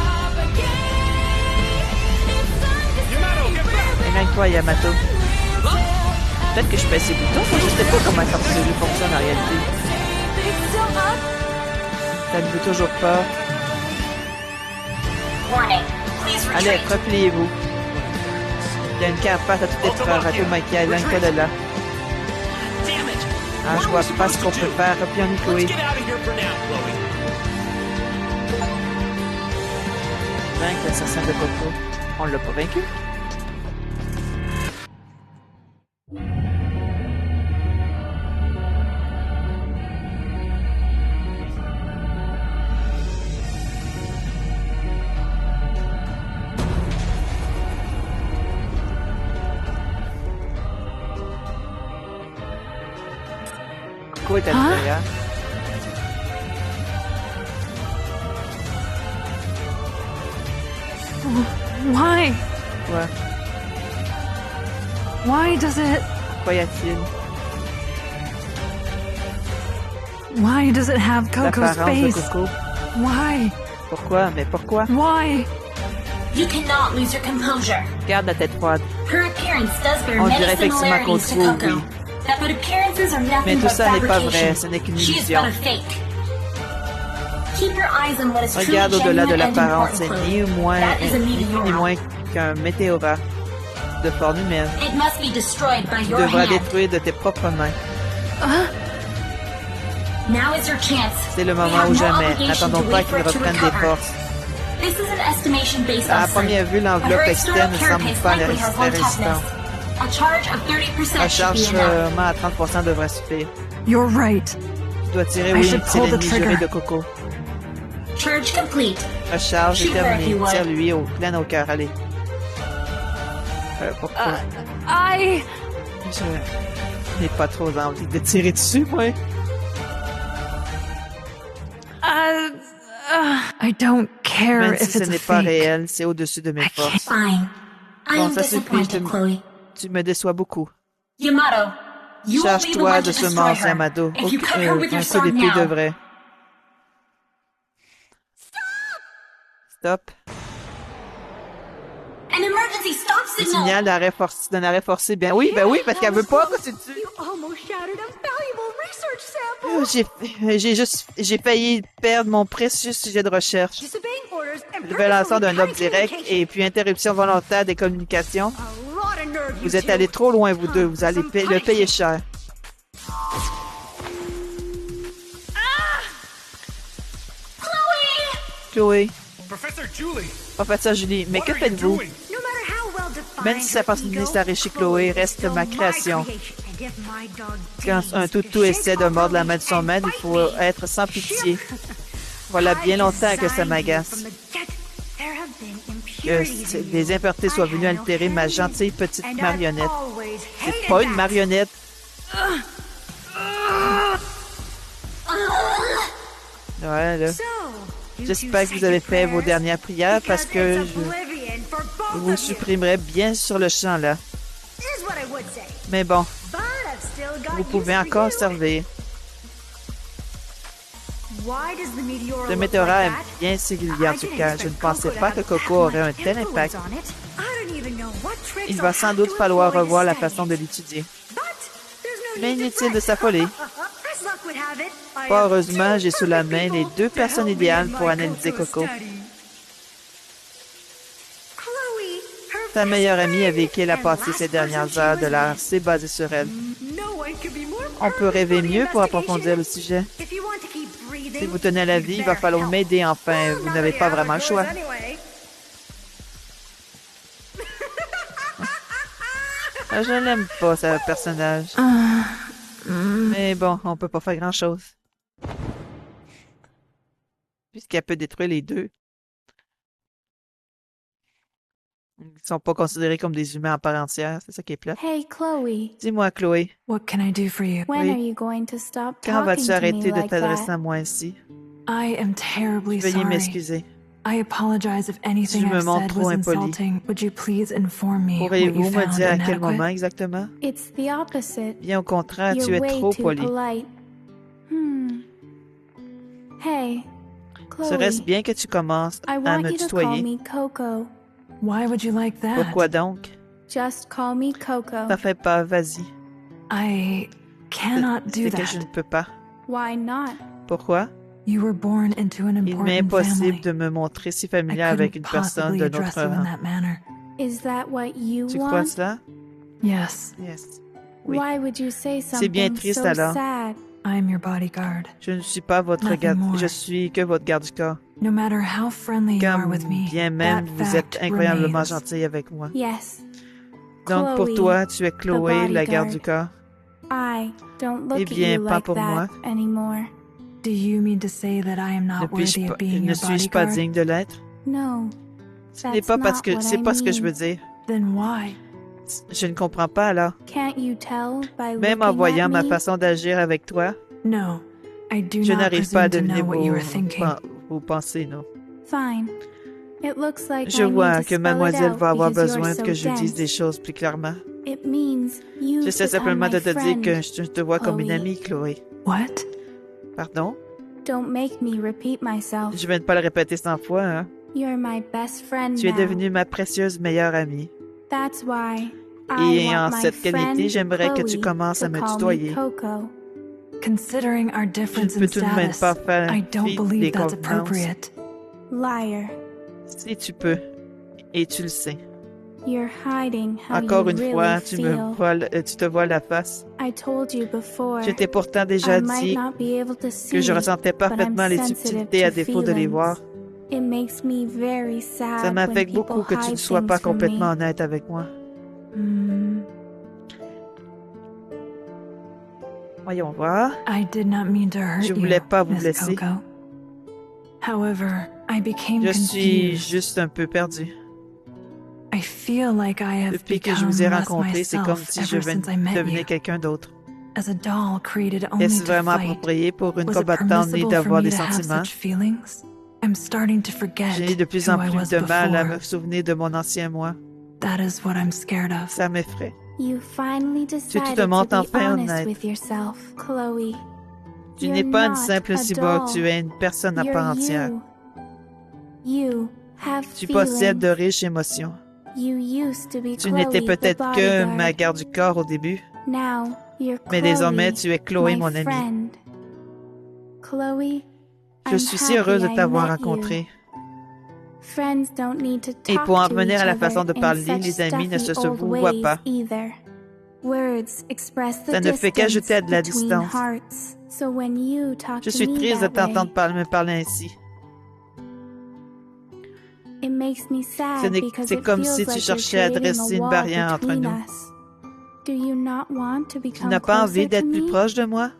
Yamato, get back. Éloigne-toi, Yamato. Peut-être que je pèse ces boutons, mais je sais pas comment ça fonctionne en réalité. Ça ne veut toujours pas. Warning. Please Allez, retreat. repliez-vous. Il y a une carapace à tout épreuve. Automakia, éloigne-toi de là. Damn it. Ah, je vois pas ce qu'on peut faire. Replions Chloé. Let's get out of here for now, Chloe. Vaincre l'assassin de Coco. On l'a pas vaincu. Coco est à l'intérieur. Why? Quoi? Why does it... Quoi y a-t-il? Why does it have Coco's L'apparence de face? Coco. Why? Pourquoi? Mais pourquoi? Why? You cannot lose your composure. Garde la tête froide. Her appearance does bear On many dirait effectivement qu'on similarities to trouve, Coco. oui. But appearances are Mais nothing tout but ça n'est pas vrai, fabrication. ce n'est qu'une She is illusion. but a fake. Keep your eyes on what is truly Regarde au-delà de genuine and l'apparence, important, c'est Chloe. That is a ni plus ni meteor. moins qu'un météorat de forme humaine. It must be destroyed by Tu your devras hand. détruire de tes propres mains. Now is your chance. C'est le We moment have ou no jamais. obligation N'attendons to pas wait for qu'il it to reprenne des recover. forces. This is an estimation based À on première vue, l'enveloppe her externe external ne semble carapace pas likely has one résistante. toughness. A charge of 30% Un should be enough. chargement à 30% devrait suffire. You're right. Tu dois tirer, I oui, should c'est pull the l'ennemi juré trigger. de Coco. Charge complete. Recharge est Shoot her if terminée. you would. Tire-lui plein au cœur, allez. Pourquoi? I... Je n'ai pas trop envie de tirer dessus, moi. I don't care Même if si ce it's a n'est pas fake. réel, c'est au-dessus de mes I can't- forces. Fine. I Bon, am ça suffit, disappointed, Chloe. tu me déçois beaucoup. Yamato, you will be the Charge-toi one de to ce destroy monstre, her. Yamato. If you cut her with your Un coup sword d'épée now, devrait. Stop. an emergency stop Le signal. signal d'un arrêt forcé. Bien oui, parce qu'elle veut pas que tu tues. You almost shattered a valuable research sample. J'ai failli perdre mon précieux sujet de recherche. Disobeying orders and Révélation d'un purposefully ordre direct communication. et puis interruption volontaire des communications. A lot of nerve, Vous you êtes two. allés trop loin, vous deux. Vous allez Some le payer cher. Chloé, Professor Julie, professeur Julie, mais what que are you faites-vous? doing? No matter how well defined Même si sa her personnalité ego, s'arrache chez Chloé, reste still ma my création. creation. And if my dog Quand un dares toutou to essaie shake de off mordre la her main de son leash maître, and il faut bite me, être sans pitié. ship. Voilà bien I longtemps que ça designed you m'agace. from the get. There have been Que impurities in des you. impuretés soient I venues had no altérer ma hand in it. gentille petite And I've marionnette. always C'est hated pas une that. marionnette. Ouais, là. So, you J'espère two que vous avez say fait your vos prayers, dernières prières parce because que it's oblivion for both je of vous you. supprimerai bien sur le champ, là. Here's what I would say, Mais bon, but I've still got vous use pouvez for encore you. servir. Why does the meteor Le look météorat like est that? bien singulier en I tout didn't cas. Je ne expect pensais Coco pas to que have that Coco aurait un much tel influence impact. on it. I don't even know what tricks Il I'll va sans have doute to falloir employ to revoir la study façon it. de l'étudier. But there's no Mais need to inutile de fret. s'affoler. As luck would have it, I Pas have heureusement, two j'ai sous la main perfect les people deux to personnes help me idéales in pour my analyser Coco. study. Chloe, her Ta meilleure amie avec qui elle a and passé last ces dernières person heures she de was l'heure, with. c'est basé sur elle. No one could be more On peut rêver perfect for mieux the pour approfondir le investigation. sujet. If you want to keep breathing, Si vous tenez à la vie, il va you falloir better m'aider help. enfin. Well, Vous not n'avez really pas how vraiment it le goes choix. anyway. Je l'aime pas, ce personnage. Mais bon, on peut pas faire grand-chose. Puisqu'elle peut détruire les deux. Ils sont pas considérés comme des humains à part entière. C'est ça qui est plate. Hey, Chloe. Dis-moi, Chloé, What can I do for you? When Oui. are you going to stop quand talking vas-tu to me arrêter de like t'adresser that? à moi ainsi? I am terribly Veuillez sorry. m'excuser. I apologize if anything Je me I've montre said trop was impoli. insulting. Would you please inform me what Pourriez-vous you me found dire à quel inadequate? moment exactement? It's the opposite. Bien au contraire, tu You're es way trop too poli. polite. Hey, Serait-ce Chloe. bien que tu commences I à want me you to call tutoyer? me Coco. Why would you like that? Pourquoi donc? Just call me Coco. T'en fais pas, vas-y. I cannot do C'est que je that. ne peux pas. Why not? Pourquoi? You were born into an Il m'est important impossible family. de me montrer si I familier avec une couldn't personne possibly de address notre you in rang. that manner. Is that what you Tu crois want? cela? Yes, Yes. Oui. Why would you say C'est bien something triste so alors. sad? I'm your bodyguard. Je ne suis pas votre Nothing garde. more. Je suis que votre garde du corps. No matter how friendly you are Comme with me, bien même that vous êtes fact incroyablement remains. gentil avec moi. Yes. Donc pour Chloe, toi, tu es Chloé, la garde du corps. I don't look Eh at bien, you pas like pour moi. that anymore. Do you mean to say that I am Ne not worthy of being ne your suis-je pas bodyguard? digne de l'être? No. Ce n'est That's pas parce not que what c'est I pas ce que je veux mean. dire. Then why? Je ne comprends pas alors. Can't you tell by Même en looking voyant at ma me? façon d'agir avec toi, No, I do je not n'arrive pas à presume to deviner know what you were thinking. vos pensées, non. Fine. It looks like Je I need vois to que spell mademoiselle it out va avoir because besoin you're que so je dise des dense. choses plus clairement. It means you've J'essaie become simplement my de te dire friend. que je te vois comme une Chloe. amie, Chloé. What? Pardon? Don't make me repeat myself. Je viens de pas le répéter 100 fois, hein? You're my best friend Tu es now. devenue ma précieuse meilleure amie. That's why Et I en want my cette qualité, friend j'aimerais que tu Chloe commences à to me call tutoyer. me Coco. Considering our Je ne difference peux in tout de même status, pas faire I don't fi believe des that's convenances. appropriate. Liar. Si tu peux, et tu le sais. You're hiding how Encore you une really fois, feel. tu te voiles la face. I told you before. Je t'ai pourtant déjà I might dit not be able to see, que je ressentais but I'm parfaitement les sensitive subtilités to à défaut de les feelings. voir. It makes me very sad Ça m'affecte when beaucoup people que tu ne hide sois things pas from complètement me. honnête avec moi. Voyons voir. I did not mean to hurt Je voulais you, pas vous Miss blesser. Coco. However, I became Je suis confused. juste un peu perdue. I feel like I have Depuis que je become vous ai less rencontré, c'est comme myself si je ever since I met devenais you. quelqu'un d'autre. As a doll created only Est-ce to vraiment fight, approprié pour une was it combattante née permissible for d'avoir me des to have sentiments? such feelings? I'm starting to forget J'ai de plus who en I plus was de mal à before. me souvenir de mon ancien moi. That is what I'm scared of. Ça m'effraie. You finally decided te to montres be enfin honest honnête. with yourself, Chloe. Tu You're n'es pas une not simple a cyborg, doll. tu es une personne à You're part entière. You have Tu feelings. possèdes de riches émotions. You used to be Tu Chloe, n'étais the peut-être que bodyguard. ma garde du corps au début, Now you're mais Chloe, désormais tu es Chloé, my mon amie. friend. Chloe, Je I'm suis si heureuse de happy I t'avoir met rencontré. you. Friends don't need to Et talk pour en to revenir each à la other façon de in parler, such les amis ne se stuffy old vouvoient ways pas. either. Words express the Ça ne fait qu'ajouter à de la distance between distance. hearts. So when you talk Je to suis me triste de that way, t'entendre me parler ainsi. it makes me sad because C'est it comme feels si tu like cherchais you're à creating dresser a une wall barrière entre between nous. us. Do you not want to Tu become n'as pas closer envie to d'être plus me? proche de moi?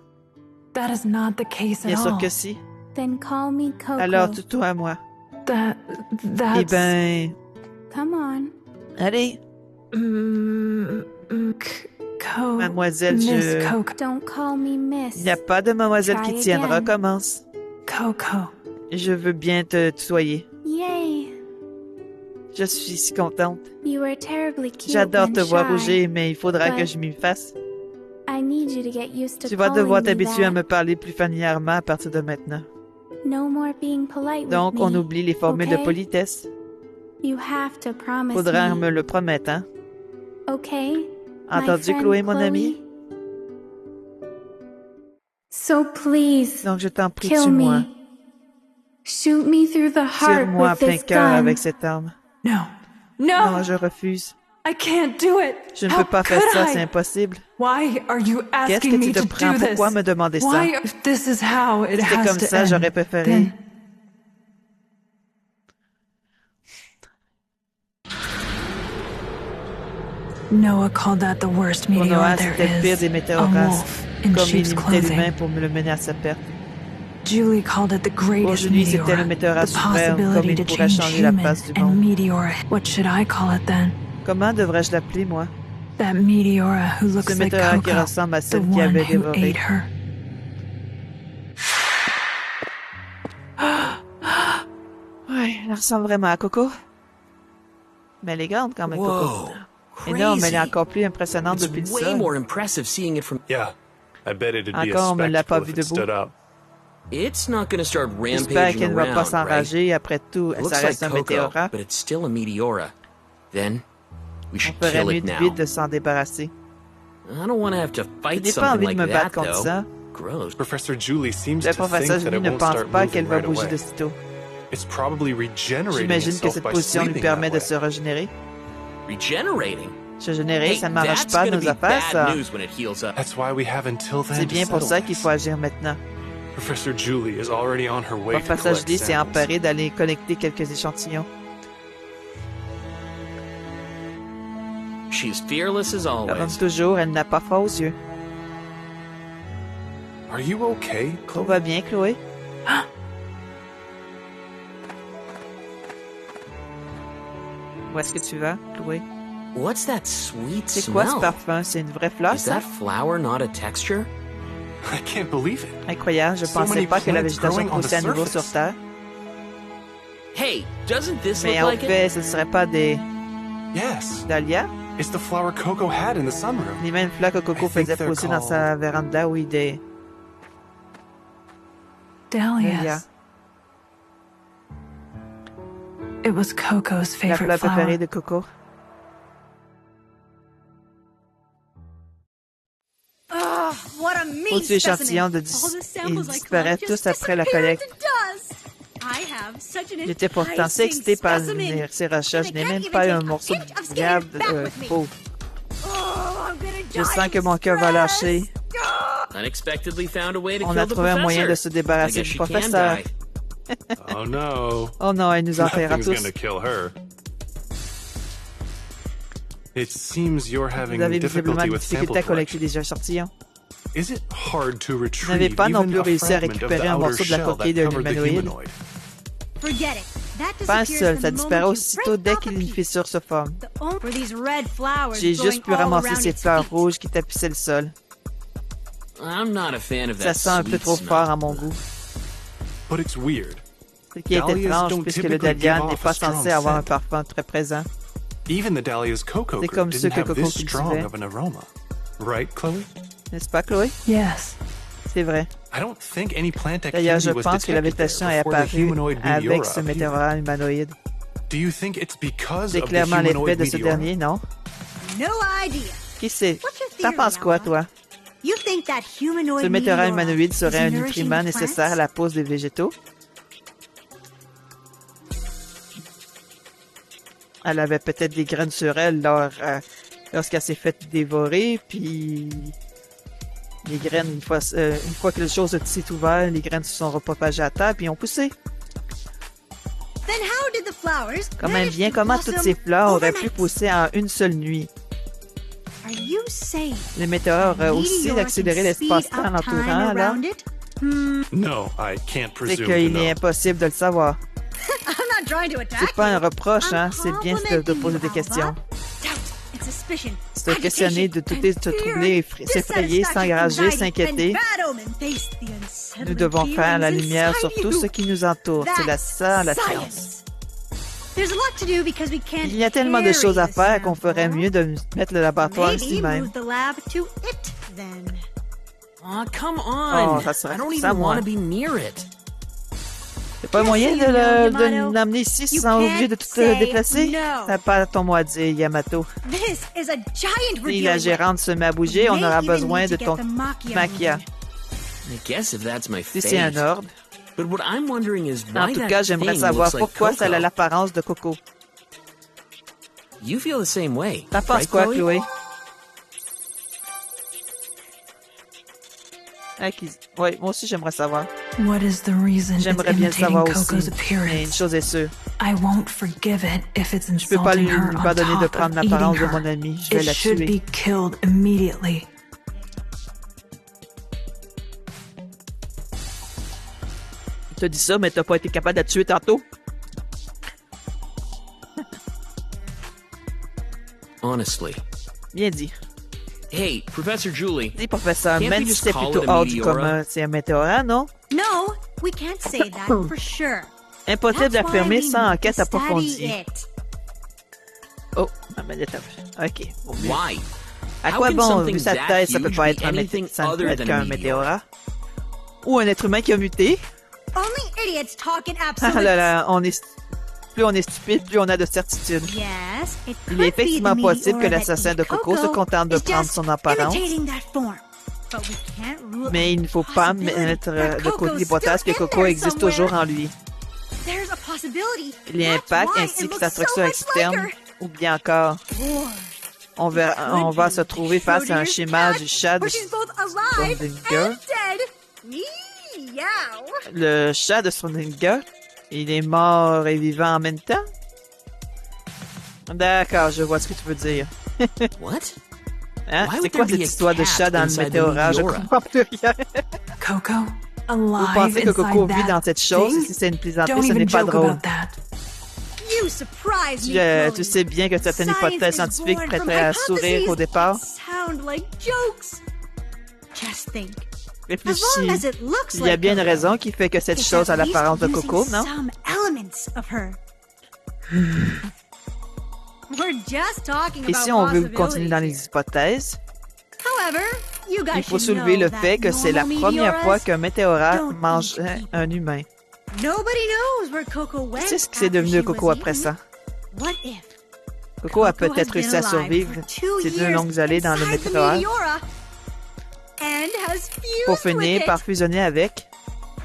That is not the case Bien at sûr all. que si. Then call me Coco. Alors tutoie moi. That's... Eh ben, Come on. allez, mademoiselle, Miss Coco. Don't call me Miss. Il n'y a pas de mademoiselle Try qui tienne. again. Recommence. Coco. Je veux bien te tutoyer. Yay. Je suis si contente. You were terribly cute J'adore when te voir shy. rougir, mais il faudra que but je m'y fasse. I need you to get used to Tu vas calling devoir me t'habituer à that. me parler plus familièrement à partir de maintenant. No more being polite Donc, with on me. oublie les formules de okay? politesse. You have to promise Faudra me. me le promettre, hein? Okay? Entendu, My friend Chloé, mon Chloe? amie? So please, Donc, je t'en prie, kill tue-moi. me. Shoot me through the heart Tire-moi en with plein this cœur gun. avec cette arme. No. Non, No! je refuse. I can't do it! Je ne How peux pas faire could ça, I? c'est impossible. Why are you Qu'est-ce asking que me tu te to prends? do this? Pourquoi me demander ça? Why, if this is how it C'était has comme to ça, end, j'aurais préféré. then Noah called that the worst Pour meteor Noah, there c'était le pire is. des A météoraces. wolf in Comme il sheep's imitait l'humain clothing. pour me le mener à sa perte. Julie called it the Pour greatest Julie, c'était meteor. le météora The suprême, comme possibility il to pourrait change changer la human face du and monde. meteora. What should I call it then? Comment devrais-je l'appeler, moi? That meteora who looks Ce like météora qui Coco, ressemble à the celle qui one avait who dévoré. ate her. Ouais, elle ressemble vraiment à Coco. Mais elle est grande quand même, Coco. Whoa. Et non, mais elle est Crazy. encore plus impressionnante It's depuis le way sol. more impressive seeing it from... Yeah, I bet it'd be Encore, a on me l'a pas spectacle vu if it debout. stood up. It's not gonna start J'espère rampaging qu'elle ne va pas around, right? s'enrager. Après tout, It ça looks reste like un Coco, météora. but it's still a meteora. Then, we On should ferait kill mieux it now. vite de s'en débarrasser. I don't want to have to Je fight n'ai pas something envie de like me that, battre contre though. ça. Gross. Professor Julie seems Le to think professeur that Julie it ne won't pense start pas moving qu'elle va right bouger away. de sitôt. It's probably regenerating J'imagine que itself cette by position lui sleeping permet that de way. se régénérer. Regenerating. Se régénérer, Hey, ça ne m'arrange that's pas gonna nos be affaires, ça. bad news when it heals up. That's why we have until then C'est to bien pour settle ça qu'il this. faut agir maintenant. Professor Julie is already on her way to Professeur collect Julie s'est samples. emparé d'aller collecter quelques échantillons. She's fearless as Comme always. toujours, elle n'a pas froid aux yeux. Are you okay, Tout Chloe? va bien, Chloé? Où est-ce que tu vas, Chloé? What's that sweet C'est quoi ce smell? parfum? C'est une vraie fleur, Is ça? that flower not a texture? I can't believe it. Incroyable, je So pensais many pas que la plants végétation growing on the poussait à nouveau surface. sur Terre. Hey, doesn't this Mais look en like it? fait, ce ne serait pas des Yes. dahlias? It's the flower Coco had in the sunroom. Les mêmes fleurs que Coco I think faisait they're pousser dans sa véranda, oui, des Dahlias. dahlias. It was Coco's La favorite fleur préférée flower. de Coco. What a mean Autres échantillons de ils disparaissent tous après la collecte. J'étais pourtant si excitée par ces recherches. Je n'ai même pas eu un morceau de grave peau. Je sens que mon cœur va lâcher. Unexpectedly found a way to On kill a the trouvé un moyen de professor. se I débarrasser guess du she can professeur. die. Oh no. Oh non, elle nous enterrera Nothing's tous. gonna kill her. It seems you're having Vous avez visiblement difficulty des with difficultés sample à collecter collection. des échantillons. Is it hard to Vous retrieve n'avez pas non even plus a réussi à fragment of récupérer the un outer morceau de la shell coquille that d'un covered the humanoïde. humanoid? Pas un seul, ça disparaît aussitôt dès qu'une fissure se forme. J'ai juste pu ramasser ces fleurs rouges qui tapissaient le sol. I'm not a fan of Ça that sent un peu sweet trop smell. fort à mon goût. But it's weird. Ce qui est Dahlias étrange don't puisque le typically dahlia give n'est off pas a strong censé avoir un scent. parfum très présent. Even the Dahlia's Coco C'est group comme ceux didn't que have Coco this strong cultivait. of an aroma. Right, Chloe? N'est-ce pas, Chloé? Yes. C'est vrai. I don't think any plant D'ailleurs, activity je was pense que la detected végétation there est before the apparue humanoid avec meteora ce appeared. météorite humanoïde. Do you think it's because C'est of the clairement l'effet humanoid de ce meteora? dernier, non? No idea. Qui sait? What's your T'en theory, penses quoi, Alpha? toi? You think that humanoid Ce météorite meteora humanoïde serait un is nourishing nutriment the nécessaire à plants? la pose des végétaux? Elle avait peut-être des graines sur elle lorsqu'elle s'est faite dévorer, puis les graines, une fois que la chose s'est ouverte, les graines se sont repropagées à terre, puis ont poussé. Then how did the flowers Quand même manage bien, to comment blossom toutes ces fleurs auraient pu overnight? pousser en une seule nuit? Are you saying Le météore aurait aussi meteor accéléré can speed l'espace-temps up time l'entourant, là. around it? No, I can't C'est presume to qu'il know. est impossible de le savoir. I'm not trying to attack C'est pas un you. reproche, hein? I'm C'est bien de complimenting poser you, des questions. Alpha. Doubt and suspicion, Se questionner, de douter, de se agitation, troubler, fear, s'effrayer, s'engager, dissatisfaction, s'inquiéter. anxiety, and bad omen. Face the unsettling Nous devons faire la feelings lumière sur inside tout you. ce qui nous entoure. C'est ça, la science. Science. There's a lot to do because we can't Il y a tellement de choses à carry faire the qu'on ferait sample. mieux de mettre le laboratoire Maybe ici même. move the lab to it then. Aw, come on. Oh, that's right. I don't Ça, even moi. want to be near it. C'est pas un moyen Yes, you know, de Yamato. l'amener ici You sans obligé de can't tout say déplacer? no. T'as pas ton mot à dire, Yamato. This is a giant Si we're la dealing gérante se met à bouger, with. on aura May even besoin need de to ton get the Maquia maquia. moving. I guess if that's my Si fate. c'est un ordre. But what I'm wondering is En why tout that cas, j'aimerais thing savoir looks like pourquoi ça a Coco. l'apparence de Coco. You feel the same way, T'en penses right, quoi, Chloe? Chloé? Oui, moi aussi j'aimerais savoir. What is the reason it's J'aimerais bien le imitating savoir Coco's aussi. Mais une appearance? chose est sûre, I won't forgive it if it's je peux pas insulting lui her on pardonner de top prendre of eating l'apparence de her. mon ami. Je vais It la should tuer. be killed immediately. Tu as dit ça, mais t'as pas été capable de la tuer tantôt. Honestly. Bien dit. Hey, Professor Julie. Dis, professeur, Can't même we si just c'est call plutôt it a hors du meteora? commun, c'est un météorite, non? No, we can't say that for sure. Impossible That's why d'affirmer we sans need enquête to study approfondie. it. Oh, ah ben attends. Ok. Bon, mieux. Why? À How quoi can bon, something vu sa that tête, ça peut huge pas be être un anything ça ne peut other être than a qu'un meteor? météorite? Ou un être humain qui a muté? Only idiots talk in Ah absolutes. là là, plus on est stupide, plus on a de certitude. Yes, it Il could est be effectivement the possible que meteor l'assassin that de eat Coco se Coco contente de is prendre just son apparence. imitating that form. But we can't rule Mais il ne faut out pas the mettre possibility de that côté Coco's l'hypothèse que still in Coco there existe somewhere. toujours en lui. There's a possibility. L'impact That's why ainsi it que sa looks so structure much externe, like her. ou bien encore, Or on va se trouver face à un Schrodinger's schéma cat, du chat de where she's both alive Schrödinger. and dead. Meow. Le chat de Schrödinger. Il est mort et vivant en même temps? D'accord, je vois ce que tu veux dire. What? Hein? Why C'est would quoi there cette be a histoire de cat chat dans le inside the météorite? Je meteora? comprends plus rien. Coco, Vous alive pensez que Coco inside vit dans that cette chose? thing? Si c'est une plaisanterie, Don't ce n'est even pas joke drôle. about that. You surprise me, Tu Chloe. sais bien que certaines hypothèses Science is scientifiques born from prêteraient à sourire au hypotheses départ. that sound like jokes. Just think. Réfléchis. long as it looks Il y a like bien une Coco, raison qui fait que cette it's chose a at least l'apparence de using Coco, non? some elements of her. We're just talking Et about si on veut continuer possibilities dans here. les hypothèses, However, you guys il faut should soulever know le that fait que c'est la normal première meteoras fois qu'un météorate don't eat mangeait people. un humain. Nobody knows where Coco went. Qui c'est ce qui c'est after devenu she Coco was après eaten. ça? What if Coco a Coco has peut-être been réussi à alive survivre for 2 ces deux years longues années dans le inside the météorate meteora and has fused pour finir with par it? fusionner avec?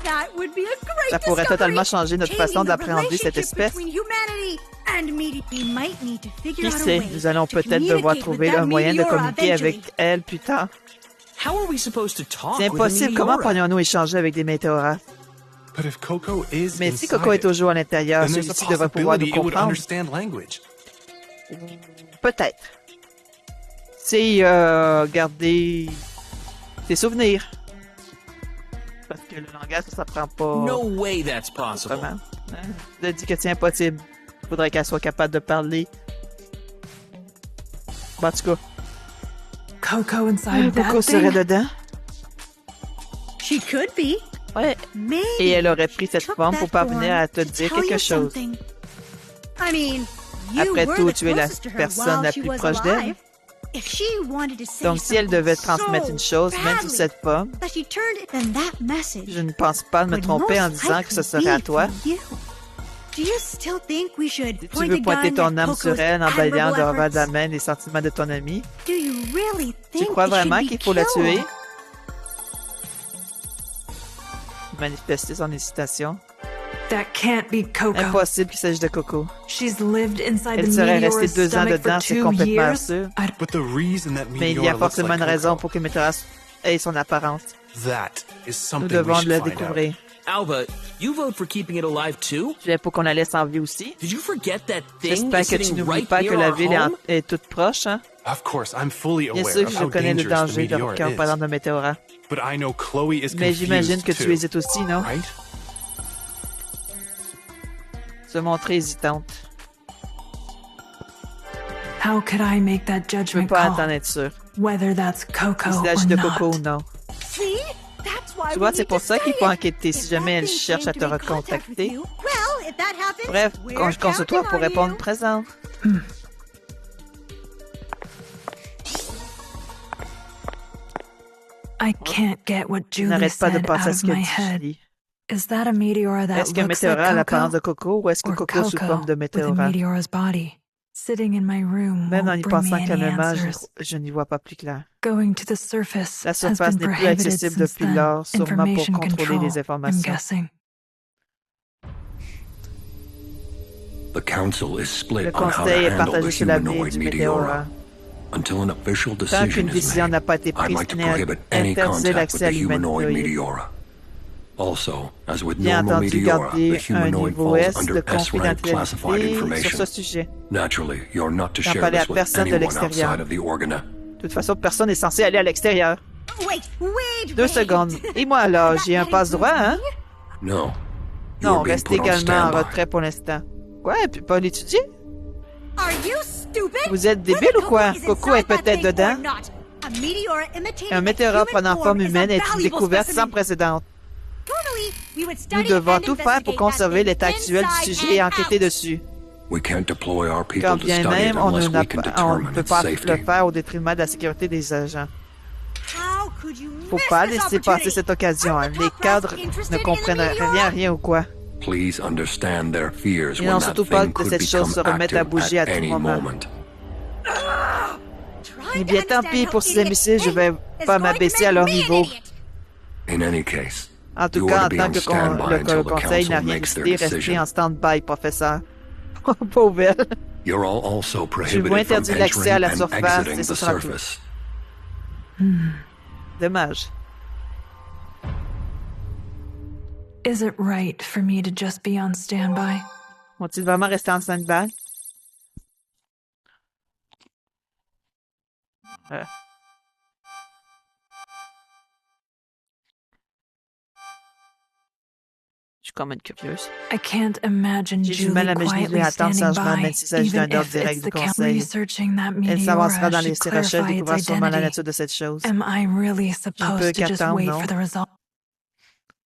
That would be a great Ça pourrait discovery, totalement changer notre changing façon the d'appréhender cette relationship espèce. between humanity and meteor. We might need to figure Qui out a sait, way nous allons to peut-être devoir communicate trouver with that un moyen de meteora communiquer eventually. avec elle plus tard. How are we supposed to talk C'est with a impossible. Comment meteora? pourrions-nous échanger avec des météorates? But if Coco is Mais si inside Coco est it, toujours à l'intérieur, then there's a celui-ci devrait pouvoir nous possibility it would comprendre. understand language. Peut-être. C'est garder tes souvenirs. Parce que le langage, ça s'apprend pas No way that's possible. vraiment. Hein? Je te dis que c'est impossible. Faudrait qu'elle soit capable de parler. Bon, en tout cas, Coco inside Coco that serait thing? dedans. She could be. Ouais. Maybe Et elle aurait pris cette took forme that pour parvenir form à te to dire tell quelque you chose. something. I mean, you Après were tout, the tu es la closest to her personne while la she plus was proche d'elle. alive. If she wanted to say Donc, si elle devait something transmettre so une chose, même sous badly cette forme, that she turned it, then that message je ne pense pas me would tromper en most disant que ce likely serait à be toi. from you. Do you still think we should Si tu point veux the pointer gun ton at âme sur Coco's elle en balayant de admirable revers de la efforts? main les sentiments de ton ami, Do you really tu think crois it should vraiment be qu'il faut la killed? tuer? Manifester son hésitation. That can't be Coco. Impossible qu'il s'agisse de Coco. She's lived inside Elle the serait meteor's restée 2 ans stomach dedans, for c'est 2 complètement years. sûr. But the reason that Mais il y a Meteora looks forcément like une raison Coco, pour que Météoras ait son apparence. that is Nous something we devons should le find out. découvrir. Alba, you vote for keeping it alive too? Je viens pour qu'on la laisse en vie aussi. Did you forget that thing J'espère is que tu sitting n'oublies right pas near que la our ville home? est toute proche, hein? Of course, I'm fully Bien aware sûr que of je how connais le dangerous the danger de Meteora quand parlant is. de Météora. But I know Chloe is Mais j'imagine confused que tu too, hésites aussi, non? right? Se montrer hésitante. How could I make that Je peux judgment pas call? en être sûr. Whether that's Coco Il or s'agit de Coco not. ou non. See? That's why Tu we vois, need c'est pour to ça qu'il study faut it. enquêter si If jamais elle that thing cherche à came te to make contact with recontacter. you, well, if that happens, Bref, we're consulte-toi counting pour on répondre you. présent. I can't get what Je Julie n'arrête pas de said penser à out ce of que my dit head. Julie. Is that a meteor that Est-ce qu'un looks like météora a l'apparence de Coco? Coco ou est-ce que Or Coco sous forme de Coco with a météora? meteor's body? Sitting in my room Même en won't y bring me pensant any calmement, answers. je n'y vois pas plus clair. Going to the surface La has surface been n'est plus prohibited accessible since depuis then. lors, sûrement pour Information contrôler control, les I'm informations. guessing. The council is Le split on how to conseil est handle the partagé sur la vie humanoid du Meteora. météora. Until an official Tant decision qu'une is décision made, n'a pas été I'd prise, like to n'est prohibit any interdire contact with l'accès à the humanoid l'humanoïde. Meteora. Also, as with Bien normal entendu, Meteora, the garder un humanoid niveau falls S de under S-rank classified confidentialité sur information. ce sujet. Naturally, you're not to N'en share parler à this with personne de anyone l'extérieur. outside of the Organa. De toute façon, personne n'est censé aller à l'extérieur. Wait, 2 secondes. Et moi alors, j'ai un passe-droit, hein? No. You're Non, being reste put on également en standby. retrait pour l'instant. Quoi? Et puis pas l'étudier? Are you stupid? Vous êtes débile ou quoi? Coco est peut-être dedans. Un météora prenant forme humaine est une découverte sans précédent. Nous devons tout faire pour conserver l'état actuel du sujet et enquêter dessus. We can't deploy our people Quand to bien study it même, on unless ne we can on determine peut its pas le safety. faire au détriment de la sécurité des agents. Faut pas laisser passer cette occasion. Hein. Les cadres ne comprennent rien ou quoi. Please understand their fears Ils when n'ont that surtout pas thing que could cette chose se become remette à active bouger à at tout any moment. moment. Eh bien, tant pis pour ces imbéciles, je vais pas m'abaisser à leur niveau. In any case, En tout you cas, are en to be tant on que standby le until the conseil n'a council rien makes their décidé, restez decision. en stand-by, professeur. Pauvre elle. You're all also Je vous prohibited from interdis l'accès à entering la and surface, exiting et the ce sera tout. surface. Dommage. Is it right for me to just be on standby? Vont-ils vraiment rester en stand-by? comme une curieuse. I can't imagine J'ai du Julie mal à imaginer quietly attendre standing sagement, by, même s'il s'agit d'un even ordre if direct it's du the count conseil. researching that Elle s'avancera dans meteora ses should recherches, clarify its découvrira sûrement la identity. nature de cette chose. Am I really peux supposed to just qu'attendre, wait non? for the result?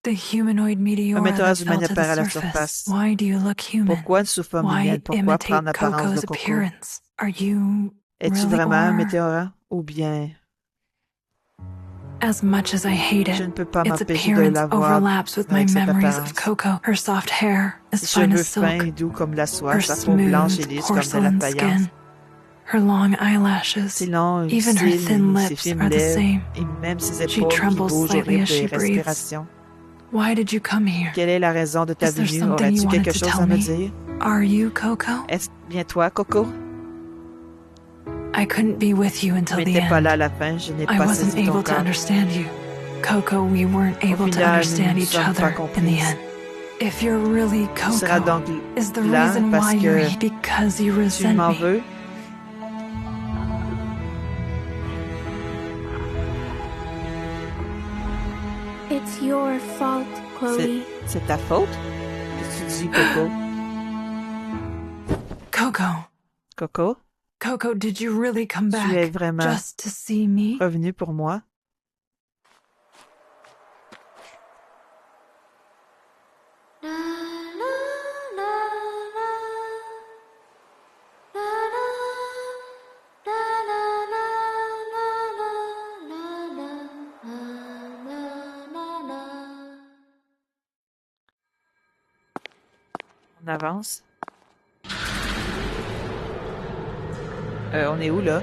The humanoid Un meteor météore that humain fell to apparaît à the la surface. surface. Why do you look human? Pourquoi une sous-forme Why humaine? Pourquoi imitate prendre l'apparence Coco's de Coco? appearance? Are you Es-tu really vraiment un or... météora? Ou bien... As much as I hate Je it, ne peux pas its m'empêcher de appearance la voir overlaps with my avec cette memories apparence. of Coco. Her soft hair as Ses fine cheveux as silk. fins et doux comme la soie, Her sa peau blanche et smooth lisse comme de la porcelain faïence. skin. Her long eyelashes. Ses longs Even her cils thin et ses lips fines are the lèvres, same. et même ses She épaules qui trembles bougent au slightly rythme as she des breathes. respirations. Why did you come here? Quelle est la raison de ta Is there venue? something Aurais-tu you wanted quelque to chose tell à me me? dire? Are you Coco? Est-ce bien toi, Coco? I couldn't be with you Tu until the n'étais pas end. là à la fin, je n'ai I pas wasn't saisi ton able to corps. understand you. Coco, we weren't able to final, understand nous each sommes pas other in the comprises. end. If you're really Tu seras Coco, donc is the là reason parce why you're que here because you tu resent m'en me? veux? It's your fault, Chloe. C'est ta faute? Qu'est-ce que tu dis, Coco? Coco. Coco, Coco, did you really come tu es back vraiment just to see me? revenu pour moi? On avance. On est où, là?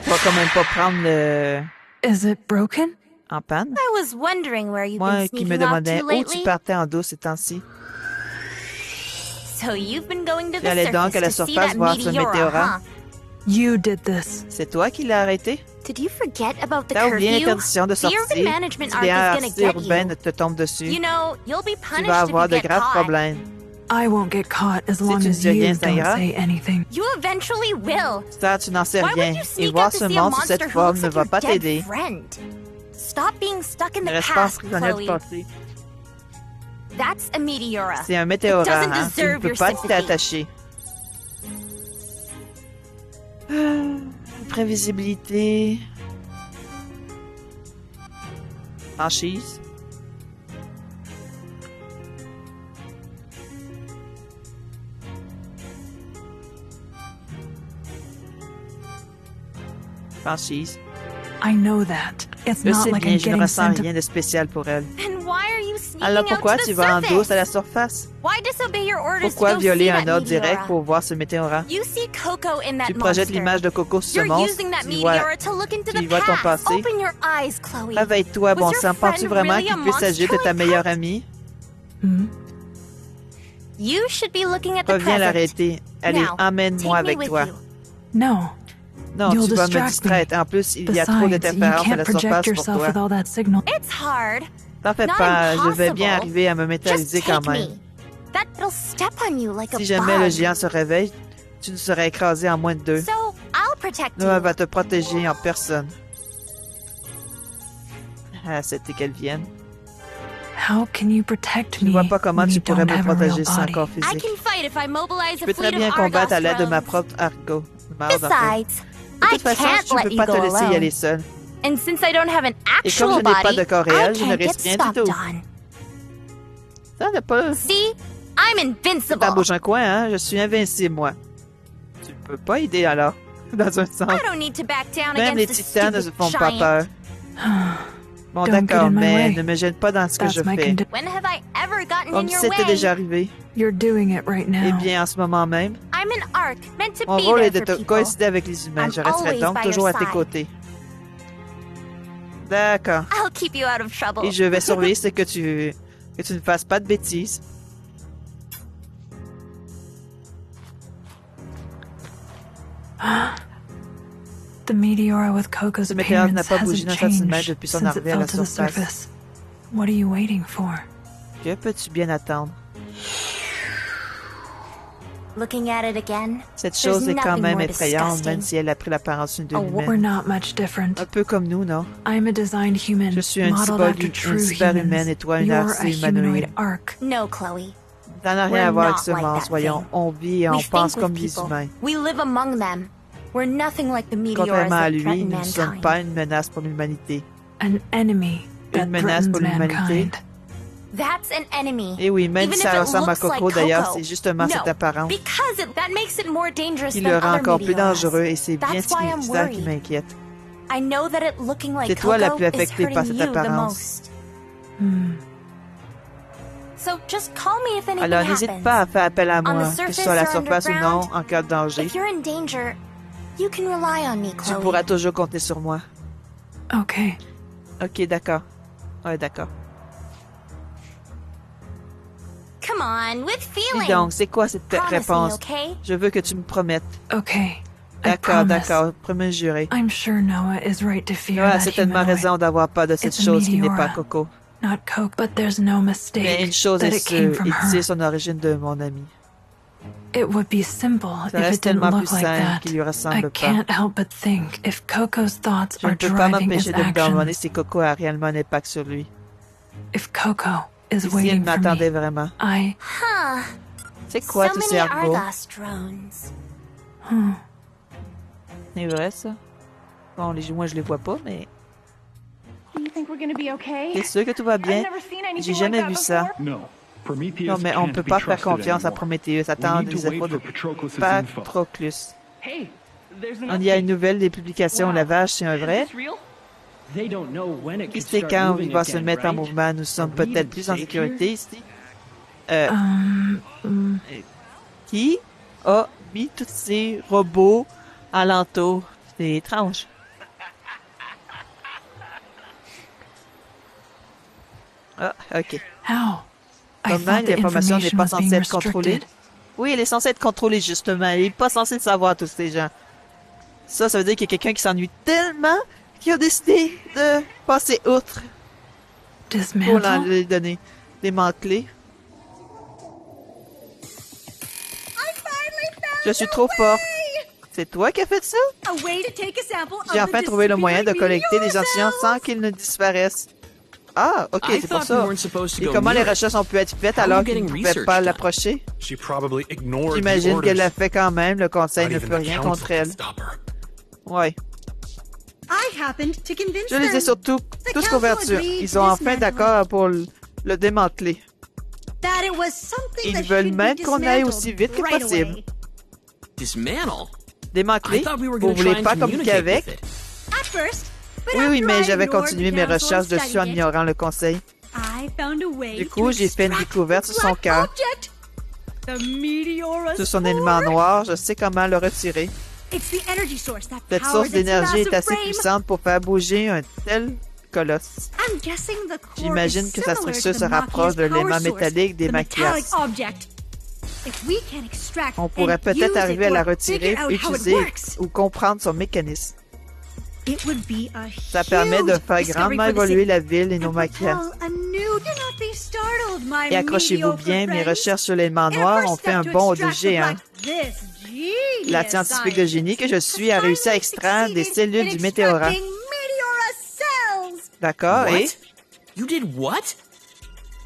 Tu vas quand même pas prendre le... Is it broken? en panne? I was wondering where you've Moi been qui me sneaking off demandais to où tu lately. partais en douce ces temps-ci. So you've been going to Tu the allais donc à la surface to see surface that voir ce meteora, météora. huh? You did this. C'est toi qui l'as arrêté? Did you forget about the T'as oublié curfew? l'interdiction de The urban sortir. management Si arc is l'IRC gonna get urbaine you. te tombe dessus, You know, you'll be tu punished vas if avoir you de get graves caught. problèmes. I won't get caught as long tu as dis rien, you ça don't ira? say anything. You eventually will. Ça, tu n'en sais Why rien. would you Et sneak voir out to ce see a monde sous monster cette who forme looks ne like va your pas dead t'aider. friend? Stop being stuck in Ne the reste pas past, prisonnier du Chloé. passé. That's a meteora. C'est un météora, It doesn't hein? Tu ne deserve peux your pas t'y sympathy. attacher. Prévisibilité. Franchise. Franchise. I know that. It's Je not sais like bien, I'm je ne getting ressens sent rien de spécial pour elle. Then why are you sneaking Alors out pourquoi to tu the vas en surface? douce à la surface? Why disobey your orders Pourquoi to go violer see un that ordre direct meteora? pour voir ce météora? You see Coco in that Tu projettes monster. l'image de Coco sur ce You're monstre, using that tu y vois, meteora to look into tu y the vois ton past. passé. Open your eyes, Chloe. Réveille-toi, bon Was your sang, penses-tu friend vraiment really qu'il a puisse s'agir de monster ta like meilleure that? amie? Hmm? You should be looking at the Reviens present. l'arrêter. Allez, Now, emmène-moi take me avec with toi. you. No. Non, You'll tu vas me distract distraire. me. En plus, il y a trop Besides, you d'interférences à can't la project surface pour yourself toi. with all that signal. It's hard. T'en fais Not pas, je vais bien impossible. arriver à me Just métalliser quand take même. me. That'll step on you like a Si jamais le bug. géant se réveille, tu nous seras écrasé en moins de 2. So, I'll protect Noah you. va te protéger en personne. Ah, c'était qu'elle vienne. How can you protect Je ne me vois pas comment when tu you pourrais don't me have a real protéger sans body? corps I physique. can fight if I mobilize Je a peux fleet très bien of combattre à Argos l'aide de ma drones. propre Argo. Mars, en fait. Besides, De I toute façon, can't je ne let peux you pas te go laisser y aller alone. seul. And since I don't have an Et comme je actual n'ai pas body, de corps I réel, je ne can't risque get rien du stomped tout. on. Ça n'a pas... See? I'm T'en invincible. bouge un coin, hein? Je suis invincible, moi. Tu ne peux pas aider, alors. Dans un sens. I don't need to back down Même les against a titans ne se stupid font pas giant. peur. Bon, Don't get d'accord, in my mais way. ne me gêne pas dans ce que je That's my fais. condition. When have I ever gotten Comme in si your c'était way? déjà arrivé. You're doing it right now. Eh bien, en ce moment même, I'm an arc meant to mon be rôle est de there te for people. coïncider avec les humains. I'm Je resterai always donc by toujours à your tes side. côtés. D'accord. I'll keep you out of trouble. Et je vais surveiller ce que tu ne fasses pas de bêtises. The meteora with Coco's Ce météore n'a appearance pas bougé hasn't d'un centimètre changed depuis son since it arrivée à fell la to the surface. surface. What are you waiting for? Que peux-tu bien attendre? Looking at it again, Cette chose est quand nothing même more effrayante, disgusting. même si elle a pris l'apparence d'une We're humaine. not much different. Un peu comme nous, non? I'm a designed human, Je suis un modeled cyborg, after une true superhumaine, humans. et toi, une You're race a humanoïde. humanoid arc. No, Chloe. Ça n'a rien We're à voir avec not ce like monstre, that voyons. thing. On vit et on We pense think comme with des people. humains. We live among them. We're nothing like the meteors Contrairement à that lui, threaten nous ne sommes mankind. pas une menace pour l'humanité. An enemy that menace threatens pour l'humanité. mankind. That's an enemy. Et oui, même Even si if ça it ressemble à looks like Coco, d'ailleurs, Coco. c'est justement No, cette apparence because that makes it more dangerous qui than le rend other encore plus meteors. dangereux, et c'est bien That's why I'm ça qui worried. m'inquiète. I know that it looking like C'est toi la Coco plus is affectée par hurting cette you the apparence. most. So just call me if anything Alors, happens. n'hésite pas à faire appel à On moi, the que ce soit à la surface or surface ou non, underground. en cas de danger. If you're in danger, you can rely on me, Tu Chloe. pourras toujours compter sur moi. Okay. Ok, d'accord. Ouais, d'accord. Come on, with feeling. Dis donc, c'est quoi cette Promise me, réponse? okay? Je veux que tu me promettes. Okay. I D'accord, promise. d'accord. Promets juré. I'm sure Noah is right to fear Tu as that certainement humanoid. raison d'avoir peur de cette It's a chose qui n'est pas meteora. Coco. Not Coke, but there's no mistake Mais une chose that est it came sûre, from il tire her. son origine de mon ami. It would be simple Ça if reste it didn't tellement look plus like simple that. qu'il lui I ressemble pas. can't help but think if Coco's thoughts Je ne are peux pas driving his m'empêcher de me demander actions, si Coco a réellement un impact sur lui. if Coco is Et si elle waiting for m'attendait me, vraiment. I... Huh. C'est quoi So tous many ces argots? Argos drones. C'est vrai, ça? Bon, moi, je les vois pas, mais... You think we're gonna be okay? T'es sûr que tout va bien? J'ai jamais vu ça. Non, mais on ne peut pas faire confiance à Prometheus. Attends les efforts de Patroclus. On y a une nouvelle des publications au lavage, c'est un vrai? Qui sait quand il va se mettre en mouvement? Nous sommes peut-être plus en sécurité ici. Qui a mis tous ces robots alentour? C'est étrange. Ah, ok. How? I Comment thought the l'information n'est information pas was being censée être contrôlée? restricted. Oui, elle est censée être contrôlée, justement. Elle n'est pas censée le savoir, tous ces gens. Ça veut dire qu'il y a quelqu'un qui s'ennuie tellement qu'il a décidé de passer outre pour Dismantle? les donner. Démanteler. Je suis trop fort. C'est toi qui as fait ça? J'ai enfin trouvé le moyen de collecter des échantillons sans qu'ils ne disparaissent. Ah, ok, I c'est pour thought we ça. weren't supposed to Et go comment les near it. recherches ont pu être faites How are alors you qu'ils ne getting pouvaient pas research l'approcher? She probably ignored the J'imagine orders. qu'elle l'a fait quand même. Le conseil Not ne even peut the rien council contre elle. can stop her. Ouais. I happened to convince Je les ai them. surtout tous couverture. Ils sont enfin d'accord pour le démanteler. That it was something Ils that veulent should même be qu'on aille dismantled aussi vite que right possible. away. Dismantle? Démanteler? I thought we were Vous going to voulez try and pas communiquer communicate avec? with it. At first, but Oui, oui, after mais I j'avais ignored continué the mes council recherches and dessus en studied it, ignorant le conseil. I found a way Du coup, to j'ai fait une extract découverte the sur son black cœur. object. The meteor's Sur son élément core. noir, je sais comment le retirer. It's the energy source that Cette powers source its d'énergie est massive assez frame. puissante pour faire bouger un tel colosse. I'm guessing the core J'imagine is que sa similar structure to se the rapproche de Machias' power l'élément source, métallique des the metallic Machias. object. If we can extract On pourrait and peut-être use arriver it à la or retirer, figure out how it utiliser works, ou comprendre son mécanisme. it would be a Ça permet de huge faire discovery grandement for the évoluer city. la ville et nos And Machias. propel a new- do not be startled, my Et accrochez-vous mediocre bien, mes friends. recherches sur l'élément In a noir first ont fait un step to bond de extract the géant. black, this genius La scientifique de génie que je suis a réussi à extraire des scientist cellules succeeded du in météora. extracting meteora cells. D'accord, et? What? You did what?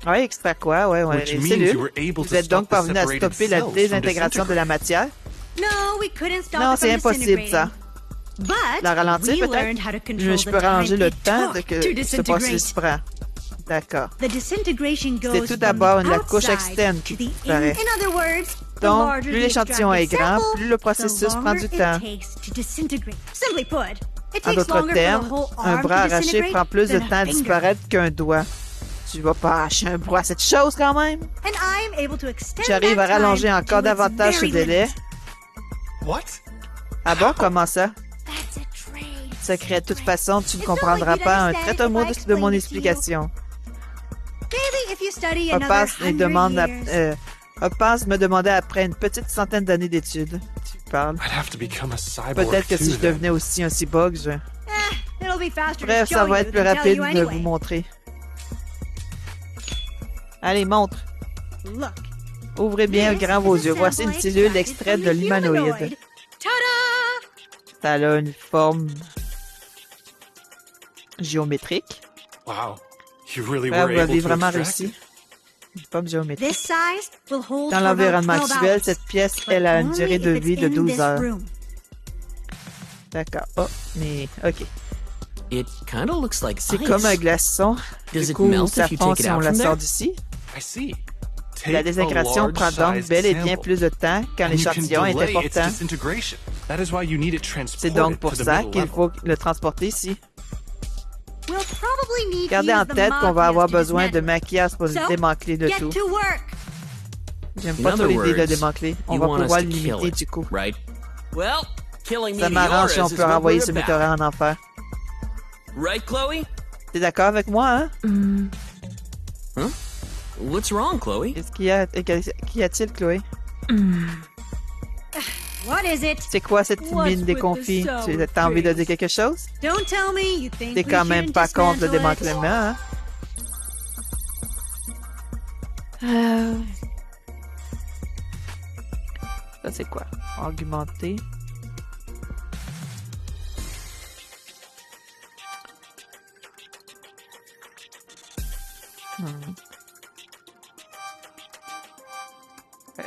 Ouais, extraire quoi? Ouais, Which les means cellules. you were able Vous to êtes donc stop the parvenu à separated stopper la cells from désintégration de la matière? No, we couldn't stop Non, it c'est from impossible, ça. disintegrating. But La ralentir, we peut-être? learned how to control Je the peux rallonger time le it temps de took que to ce disintegrate. processus prend. D'accord. The disintegration goes C'est tout from d'abord the la couche outside externe qui to the disparaît. in other words, the Donc, larger plus the l'échantillon est extracted grand, sample, plus le processus the prend longer du it temps. takes to disintegrate. Simply put, it En takes d'autres longer for termes, the whole un arm bras to arraché disintegrate prend plus de than a temps à finger. disparaître qu'un doigt. Tu vas pas arracher un bras à cette chose quand même? And I'm able to extend J'arrive that à rallonger time encore to its davantage ce very délai. limit. What? Ah bon, comment ça? That's a trade Secret, de toute façon, tu ne It's comprendras not like you'd pas un understand trait if mot I de mon explained it to you. explication. Maybe if you study Papa another me demande 100 years. Papa me demandait après une petite centaine d'années d'études. Tu parles. I'd have to become a cyborg Peut-être que si too, je then. devenais aussi un cyborg, It'll be faster Bref, to ça show va you être plus than tell rapide you de anyway. vous montrer. Allez, montre. Look, Ouvrez bien grand vos yeux. Voici une cellule extraite de l'humanoïde. Ça a une forme géométrique. Wow. You really Ouais, were vous able avez to vraiment extract réussi. it? Une forme géométrique. This size will hold Dans for l'environnement about 12 actuel, hours, cette pièce, but elle a une only durée de if it's vie de in 12 this heures. room. D'accord. Oh, mais... OK. It kind of looks like C'est ice. comme un glaçon. Does Du it coup, melt ça if you fond take it si on out la from sort there? d'ici. I see. La Take a désintégration prend donc large-sized bel et bien sample, plus de temps quand and you can l'échantillon est delay its important. disintegration. That is why you need it C'est transported donc pour to the ça middle qu'il level. faut le transporter ici. We'll probably need to Gardez en use the tête qu'on va Machias avoir to besoin de dismantle it. maquillage pour le So, démanteler de Get tout. to work. J'aime In pas trop other l'idée de le words, démanteler. On you va want us pouvoir to le kill limiter it, du coup. right? Well, killing Ça m'arrange si on meteoras is peut what renvoyer we're ce about. météorite en enfer. Right, Chloe? T'es d'accord avec moi, hein? Huh? What's wrong, Chloe? Qu'y a-t-il, Chloé? What is it? C'est quoi cette mine déconfit? T'as envie de dire quelque chose? Don't tell me you think T'es we quand même shouldn't pas contre le dismantle it. démantèlement, hein? Ça, c'est quoi? Argumenter.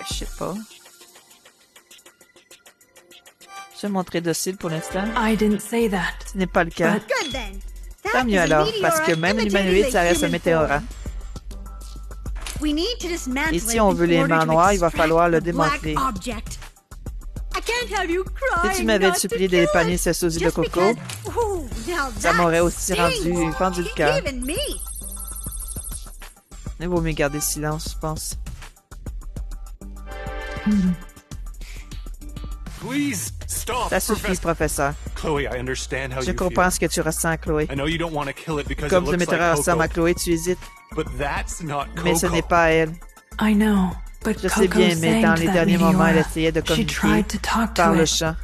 Je sais pas. Je vais montrer docile pour l'instant. I didn't say that. Ce n'est pas le cas. But Good then. Tant That mieux is a alors, parce que meteorite même imitating l'humanoïde, the ça reste un human météorite. form. We need to dismantle Et it si on veut in les order mains to noires, il va extract falloir le the black démanteler. object. I can't have you crying Si tu m'avais not to supplié de kill dépanner it, ce sosie de just coco, because- Ooh, now ça m'aurait that aussi stings. fendu le cœur. Even me. Il vaut mieux garder silence, je pense. Please stop, Ça suffit, professeur. Chloe, I understand how Je you comprends feel. ce que tu ressens, Chloé. I know you don't want to kill it because Comme it ce looks météorite like ressemble à Coco, Chloé, tu hésites. but that's not Coco. Mais ce n'est pas elle. I know. But Je sais Coco bien, mais sang dans to les that derniers moments, elle meteora. essayait de She communiquer tried to talk par to le it. chant.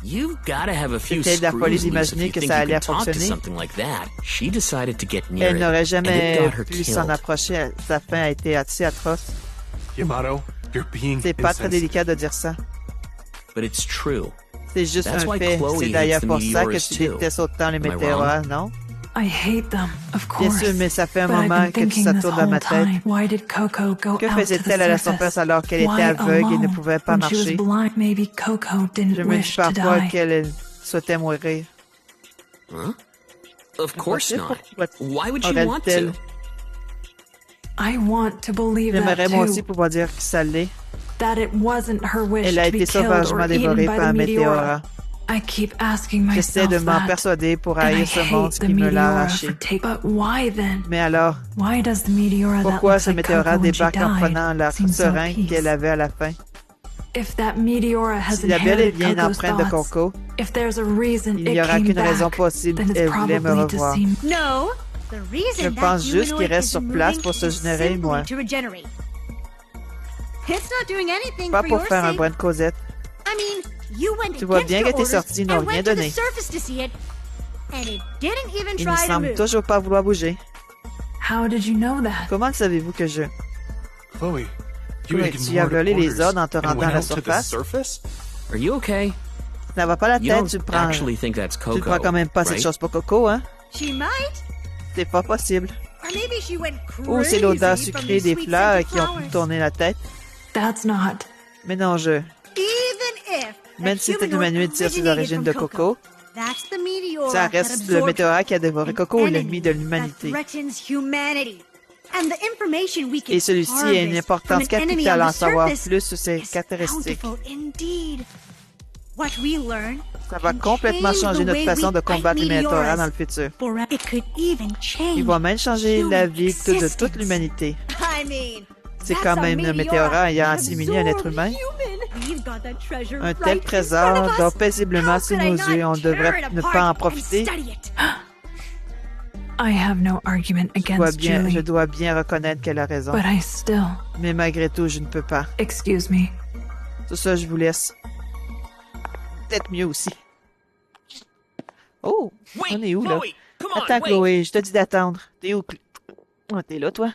You've got to have a few C'était de la screws folie loose if d'imaginer you que think ça you allait can talk to fonctionner. something like that. She decided to get near Elle it, n'aurait and it jamais got her pu s'en killed. approcher. Sa fin a été assez atroce. Yamato, you're being C'est pas très insensitive. délicat de dire ça. But it's true. C'est juste That's un why fait. Chloe C'est d'ailleurs hates the pour ça que meteors tu too. détestes autant les Am I météorites, non? I hate them, of Bien course. sûr, mais ça fait un But I've moment been que thinking ça this tourne dans ma whole tête. time. Why did Coco go Que out to the faisait-elle à la surface surface? alors qu'elle était Why aveugle et ne alone? pouvait pas When she was marcher? blind, maybe Coco didn't Je me dis wish to parfois die. qu'elle souhaitait mourir. Huh? Of course Impossible. not. Pourquoi Why would you want aurait-elle? to? I want to believe J'aimerais that moi too. aussi pouvoir dire que ça l'est. That it wasn't her wish Elle a to be été killed sauvagement or eaten dévorée by par un the meteora. météora. I keep asking J'essaie myself de m'en that. persuader pour And I haïr ce monde hate the qui me l'a meteora arraché. for take. But why then? Mais alors, Why does the meteora that pourquoi looks ce like météora Coco when she débarque en prenant died la seems so seringue peace? qu'elle avait à la fin? If that meteora has S'il y a bel et inherited bien une Coco's empreinte de thoughts, Coco, if there's a reason il it n'y aura came qu'une raison back, possible. then it's Elle voulait me probably to revoir. see No, the reason Je that pense juste qu'il humanoid reste is sur place moving pour se is générer, simply moi. to regenerate. It's not doing anything Pas for pour your faire un sake. brin de Cosette. I mean, you went Tu vois against bien your que tes orders sorties n'ont and rien went to donné. the surface to see it, and it didn't even Il ne try to semble move. toujours pas vouloir bouger. How did you know that? Comment le savez-vous que je... Chloe, you Chloé, tu as ignored violé les orders ordres en te and rendant went à la out to the surface? surface? Are you okay? Ça va pas la You tête, don't tu prends... actually think that's Tu Coco, prends quand même pas cette right? chose pour Coco, hein? She might, C'est pas possible. or maybe she went crazy Ou c'est l'odeur from sucrée the des sweet fleurs scented qui ont flowers. tourné la tête. That's not. Mais non, Even if Même that si cette humanoid humanoïde tire ses originated origines from de Coco, that's the meteor ça that reste le absorbed météorite qui a dévoré an Coco, enemy l'ennemi de that l'humanité. threatens humanity. And the information we can Et celui-ci a une harvest importance from an enemy capitale on en the savoir surface plus sur ses is caractéristiques. bountiful indeed. What we learn Ça va can complètement change changer the notre way façon we de fight combattre les météorites meteors. dans le futur. forever. It could even change Il va même changer la human vie de toute existence. l'humanité. I mean, C'est that's quand a même un meteor météorite ayant that assimilé un être absorbed humain. human. We've got that treasure Un right tel in front trésor of us. dort paisiblement How sous could I nos not yeux. On tear devrait it ne apart pas en and profiter. study it? I have no argument Je against Julie, dois bien reconnaître qu'elle a raison. but I still. Mais malgré tout, je ne peux pas. Excuse me. Tout ça, je vous laisse. Peut-être mieux aussi. Oh! On est où, là? Chloe, come on, Attends, wait. Chloé, je te dis d'attendre. T'es où, Oh, t'es là, toi?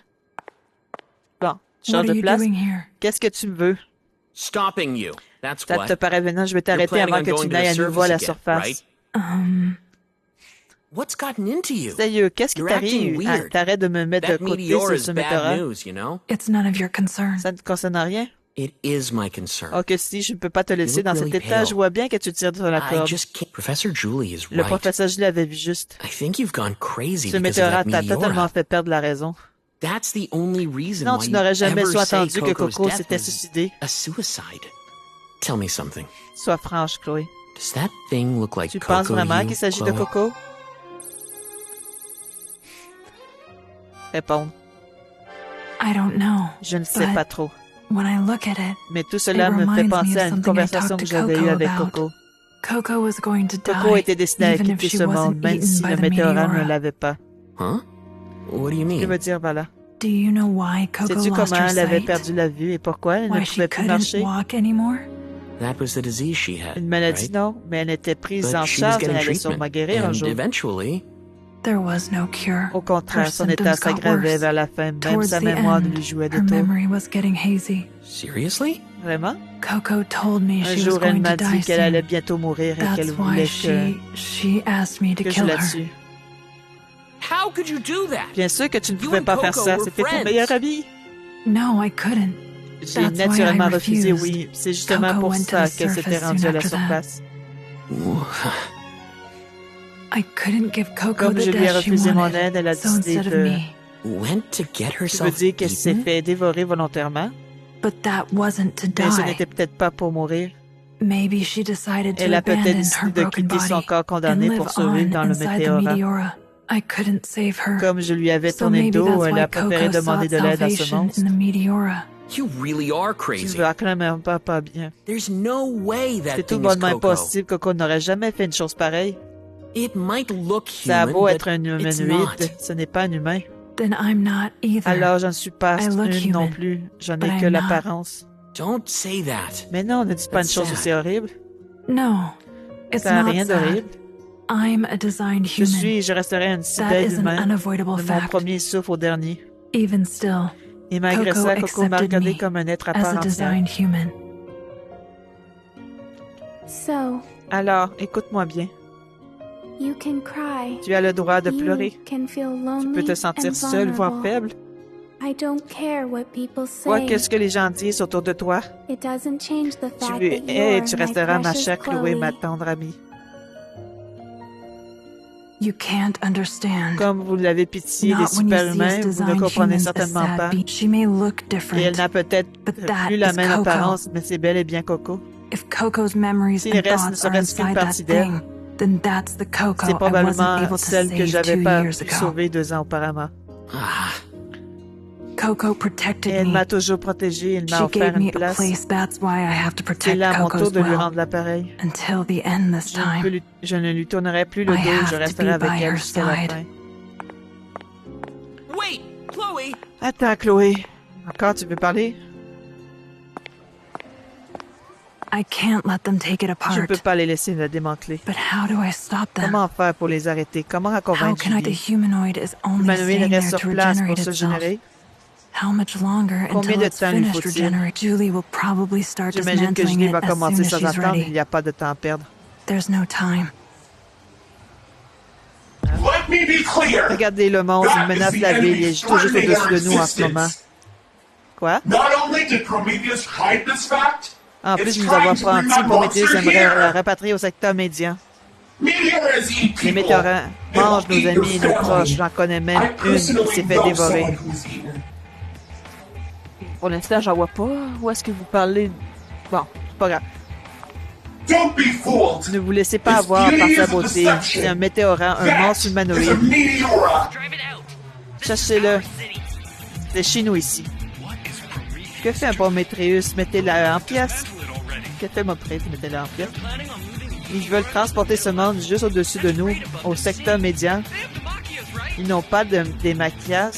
Bon, Change are de you place. doing here? Qu'est-ce que tu me veux? Stopping you. That's Ça what. te paraît venant, je vais t'arrêter planning avant on que going tu to n'ailles the à nouveau à la surface surface. again, What's gotten into you? Sérieux, qu'est-ce qui You're acting t'arrive? weird. T'arrêtes de me mettre de That côté meteor sur is ce bad météora. news, you know? It's none of your concern. Ça ne te concerne rien? It is my concern. Ok, si, je ne peux pas te laisser look dans really cet état. pale. Je vois bien que tu tires sur la I corde. just can't. Professor Julie is Le right. professeur Julie avait vu juste. I think you've gone crazy Ce because of météora that t'a totalement meteora. fait perdre la raison. That's the only reason Non, why tu you n'aurais jamais ever say sous-entendu que Coco's Coco death s'était was suicidé. a suicide. Tell me something. Sois franche, Chloé. Does that thing look like Tu Coco penses to vraiment you, qu'il s'agit de Chloe? Coco? Répondre. I don't know. Je ne sais But pas trop. when I look at it, Mais tout cela It me fait reminds me penser of à une something I conversation talked que to j'avais eue Coco avec about. Coco. Coco was going to Coco die, était destinée à even if quitter she ce monde, wasn't même eaten si by le the météora ne meteora. l'avait pas. Huh? What do you Je mean? veux dire, voilà. Do you know why Coco Sais-tu lost comment her elle avait sight? perdu la vue et pourquoi elle ne Why she pouvait plus couldn't marcher? walk anymore? That was the disease she had, Une maladie, right? non, mais elle était prise But en she was charge et getting elle allait treatment, sûrement guérir un and jour. eventually, There was no cure. Au contraire, Her son état symptoms got s'aggravait worse. vers la fin, même Towards sa the mémoire end, lui jouait des her tours. memory was getting hazy. seriously? Vraiment? Coco told me Un she was jour, elle going to m'a die dit qu'elle allait soon. bientôt mourir et qu'elle That's why voulait she asked me to que je kill la her. tue. How could you do that? Bien sûr que tu ne You pouvais and pas faire Coco ça, were c'était ton friends. meilleur ami. No, I couldn't. J'ai That's why naturellement I refusé, refused. oui. C'est justement Coco pour went to ça the qu'elle s'était surface rendue soon à la after that. surface. I couldn't give Coco Comme the je lui ai death she refusé mon wanted, aide, elle a so décidé instead de... of me. Went to get Tu veux herself dire qu'elle s'est eaten? fait dévorer volontairement? But that wasn't to Mais ce die. n'était peut-être pas pour mourir. Maybe she decided to Elle a peut-être abandon her décidé de broken quitter son body corps and condamné live pour survivre on dans le inside the météora. meteora. I couldn't save her. Comme je lui avais So tourné le maybe dos, that's elle why a préféré Coco demander sought de l'aide à ce salvation monstre. in the meteora. You really are Tu crazy. veux clairement pas bien. There's no way that C'est tout thing is bonnement Coco. impossible. Coco n'aurait jamais fait une chose pareille. It might look Ça a human, beau but être un it's humanoïde, not. ce n'est pas un humain. Then I'm not either. Alors, je ne suis pas I look une non human, plus. J'en but ai I'm que not. l'apparence. Don't say that. Mais non, ne dis pas une That's chose sad. aussi horrible. No, it's Ça n'a not rien sad. d'horrible. I'm a designed human. Je resterai un si That bel is an humain. unavoidable De mon fact. premier souffle au dernier. Even still, Et malgré Coco ça, Coco m'a accepted regardé me comme un être à as part a entière. designed human. So, Alors, écoute-moi bien. you can cry. Tu as le droit de You pleurer. can feel Tu lonely peux te sentir and seul, voire vulnerable. faible. I don't care what people Quoi say. qu'est-ce que les gens disent autour de toi. It doesn't change the Tu fact es that et you're tu my resteras ma precious chère Chloé, ma Chloe. tendre amie. You can't understand. Comme vous l'avez pitié des Not when you see us super-humains, vous ne designed comprenez humans as certainement sad pas. beings. She may look Et elle different. n'a peut-être But that plus la is même Coco. apparence, mais c'est bel et bien Coco. If Coco's memories Si and le reste ne thoughts are serait-ce qu'une inside that partie d'elle, thing, then that's the Coco C'est I wasn't probablement able to celle que save j'avais 2 pas years pu ago. sauver 2 ans auparavant. Ah, Coco Et protected elle me. m'a toujours protégée, elle m'a She offert gave me une a place. place. That's why I have to C'est protect là à mon tour Coco's de lui well. rendre l'appareil. Until the end this time. Je ne lui tournerai plus le I dos, have je to resterai be avec by elle her jusqu'à la side. fin. wait, Chloe. Attends, Chloé. Encore, tu veux parler? I can't let them take it Je apart. ne peux pas les laisser la démanteler. But how do I stop them? Comment faire pour les arrêter? Comment How convaincre can I? The Julie? humanoid is only L'humanoïde staying reste there sur to place regenerate pour se itself. générer. How much longer Combien until de it's temps lui finished faut-il? regenerating? Julie will probably start J'imagine que dismantling Julie it va as soon commencer as sans she's attendre, il ready. n'y a pas de temps à perdre. There's no time. Let me be clear. Regardez le monstre, il That menace is la the ville, il enemy est tout juste threatening our au-dessus de nous en ce moment. existence. Quoi? Not only did Prometheus hide this fact, En it's plus de nous trying avoir to bring prenti, that Prométhéeus monster aimerait la here. rapatrier au secteur médian. Meteors eat Les people. météorins They mangent will nos eat your amis et nos family. proches. J'en connais même I une qui personally s'est fait know dévorer. someone who's eaten. Pour l'instant, j'en vois pas. Où est-ce que vous parlez? Bon, c'est pas grave. Don't be fooled. Ne vous laissez pas Its avoir par beauty sa is beauté. deception. C'est un météoran, un That monstre is a humanoïde. meteora. Cherchez-le. C'est chez nous ici. Que fait un Prométhéeus? Mettez-la en pièces. Que fait Prométhéeus? Mettez-la en pièces. Ils veulent transporter ce monde juste au-dessus de nous, au secteur médian. Ils n'ont pas des maquillages.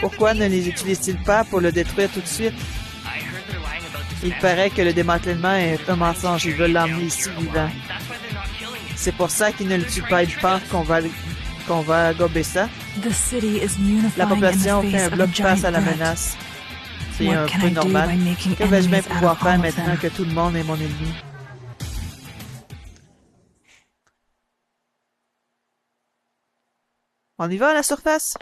Pourquoi ne les utilisent-ils pas pour le détruire tout de suite? Il paraît que le démantèlement est un mensonge. Ils veulent l'emmener ici vivant. C'est pour ça qu'ils ne le tuent pas. Ils pensent qu'on va gober ça. The city is La unifying in population the fait face un of a bloc face à giant la threat. menace. C'est un peu normal. Que vais-je bien pouvoir faire maintenant que tout le monde est mon ennemi? On y va à la surface?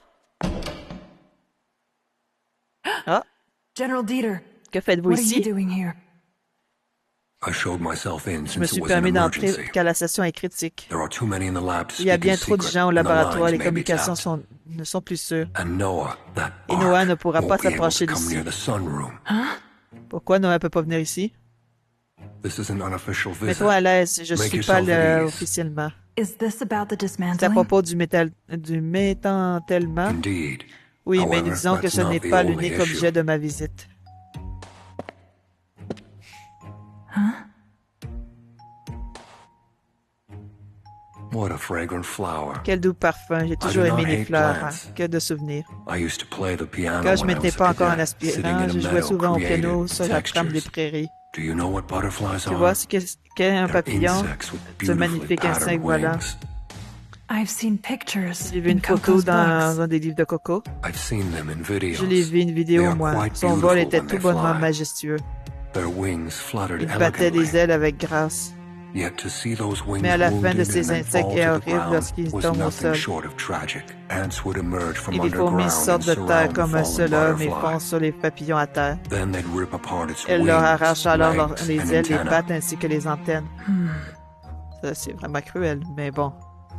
Ah! General Dieter, Que faites-vous what are you ici? doing here? I showed myself in Je me since suis it was an permis d'entrer emergency. car la session est critique. There are too many in the lab to Il y a speak bien in trop de secret, gens au and the laboratoire, lines les may be communications tapped. ne sont plus sûres. And Noah, that Et Noah ark, ne pourra won't pas be able s'approcher to come d'ici. near the sunroom. Pourquoi Noah ne peut pas venir ici? This is an unofficial visit. Mets-toi à l'aise, je Make suis pas yourself at ease. officiellement. Is this about the C'est à dismantling? propos du métantèlement? Indeed. Oui, mais However, disons que that's ce not n'est the pas only l'unique issue. objet de ma visite. What a fragrant flower. Quel doux parfum, j'ai toujours I do aimé not les hate fleurs. plants. Que de souvenirs. I used to play the piano Quand je when I m'étais was pas a encore un cadet, sitting aspirant, in a je jouais meadow souvent au created piano sur la trame des textures. prairies. Do you know what butterflies Tu are? vois ce qu'est un They're papillon? insects with Ce beautifully magnifique patterned insecte volant. wings. I've seen pictures J'ai vu in une photo Coco's dans books. un des livres de Coco. I've seen them in videos. Je l'ai vu une They vidéo, are moi. quite Son vol beautiful était when tout they bonnement fly. majestueux. Their wings fluttered Il battait elegantly. des ailes avec grâce. Yet to see those wings Mais à la fin de wounded ces and then insectes fall est to the horrible ground lorsqu'ils was tombent au nothing sol. short of tragic. Ants would emerge from Et les fourmis underground sortent and de terre surround the comme un fallen seul homme et butterfly. foncent sur les papillons à terre. Then they'd rip apart its Elles leur wings, arrachent alors legs, les and ailes, les antennae. pattes ainsi que les antennes. Ça, c'est vraiment cruel, mais bon,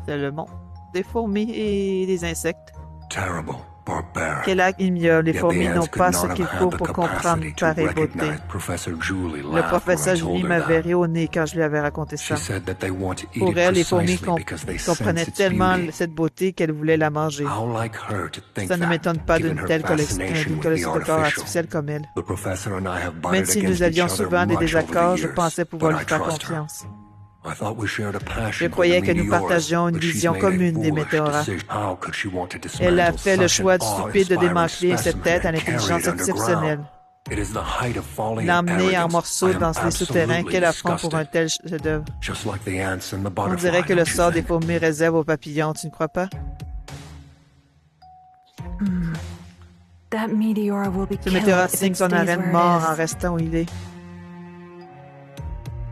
c'est le monde des fourmis et des insectes. Terrible, barbaric. Quel acte ignoble, les Yet the fourmis ants n'ont could pas not ce have qu'il had faut the pour comprendre capacity une to pareille beauté. recognize Professor Julie Le laughed professeur when I told Julie her m'avait that. ri au nez quand je lui avais raconté ça. She said that they want to eat Pour it elle, les fourmis precisely because they comprenaient sense its tellement beauty. cette beauté qu'elles voulaient la manger. How like her to think Ça ne that, m'étonne pas given d'une her telle fascination with the collection de corps artificial. artificiels comme elle. The professor and I have Même butted si against nous avions each other souvent des much over the désaccords, je years, pensais pouvoir but lui I faire trust her. confiance. I thought we shared a passion Je for the croyais que nous meteors, partagions une but she's vision made a commune des foolish météores. decision. How could she want to Elle a dismantle fait le such choix an stupide de awe-inspiring démanteler cette specimen tête à and l'intelligence carry it underground? exceptionnelle. It is the height of folly and L'emmener en arrogance. morceaux I am dans les souterrains, absolutely quel affront pour un disgusted. tel chef-d'œuvre. Just like the ants and the On butterfly, dirait que le don't you sort des think? fourmis réserve aux papillons, tu ne crois pas? That meteor will be Ce killed météore if signe it son stays arène where mort en it is. restant où il est.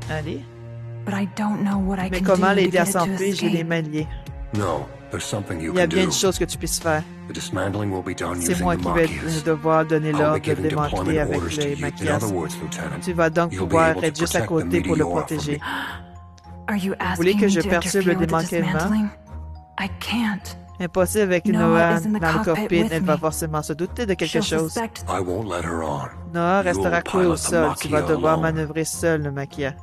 Allez. But I don't know what I Mais can comment do to l'aider à get it to s'enfuir? J'ai les escape. mains liées. No, there's something you Il y a can bien do. une chose que tu puisses faire. The dismantling will be done C'est using moi the qui vais Machias. devoir donner I'll l'ordre be de giving démanteler deployment avec orders to les you. In maquias. other words, Lieutenant, Tu vas donc you'll be pouvoir able to être juste à protect the côté pour le meteor from protéger. me. Are you voulez asking que me je to perturbe le interfere with the démantèlement? dismantling? I can't. Impossible avec Noah Noah is in the dans le cockpit cockpit. with Elle va me. forcément se douter de quelque She'll chose. suspect. I won't let her on. Noah restera You'll cloué au pilot the sol. Tu vas Machia devoir alone. manœuvrer seul le maquia.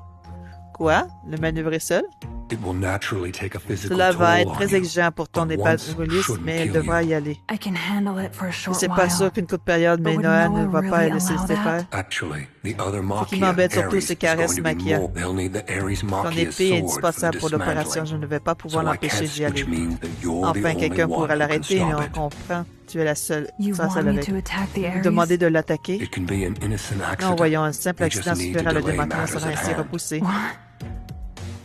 Quoi? Le manœuvrer seul? It will naturally take a physical Cela va toll être on très you, exigeant pour ton but once épauliste, shouldn't mais elle kill devra you. y aller. I can handle it for a short C'est while. pas sûr qu'une courte période, mais But would Noah ne Noah va pas really laisser allow laisser that? faire. Actually, the other Ce qui Machia, m'embête surtout, Ares, c'est is qu'Ares going to be Machia. more. They'll need the Ares Ton Machia's épée est sword for indispensable pour l'opération. Je dismantling. ne vais pas pouvoir So I l'empêcher catch, d'y aller. which means that you're the Enfin, only quelqu'un one pourra who can l'arrêter, mais stop on it. comprend. Tu es la seule. You Sans want seule me avec. to attack the Vous Ares? demandez de l'attaquer? It can be an innocent accident. Non, voyons, un simple We just accident need to suffira. Le delay démantèlement matters sera at ainsi hand. repoussé.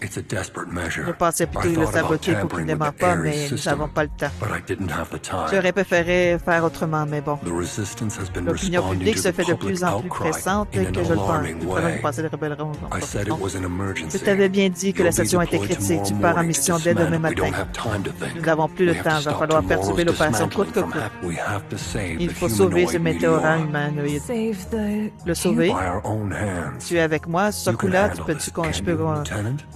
It's a desperate measure. Je pensais plutôt I le thought about saboter pour qu'il tampering ne with démarre the pas, Ares mais nous system, n'avons pas le temps. but I didn't have the time. J'aurais préféré faire autrement, mais bon. The resistance has been L'opinion responding publique to se the fait de public plus en plus outcry pressante in que an je le pense. alarming Nous allons way. passer les rebellerons. I said it was an emergency. Je t'avais bien dit que la You'll be station était deployed critique. Tu tomorrow pars en morning mission to dès demain dismantle. We matin. don't have time to think. Nous n'avons plus We le have temps. to Il va stop falloir tomorrow's perturber l'opération coûte que dismantling coûte. from We have to save Il the faut sauver ce humanoid météorant meteor humanoïde. Save the... Le sauver. by our own hands. Tu es avec moi. Sur ce You can coup-là, handle this, can you, Lieutenant?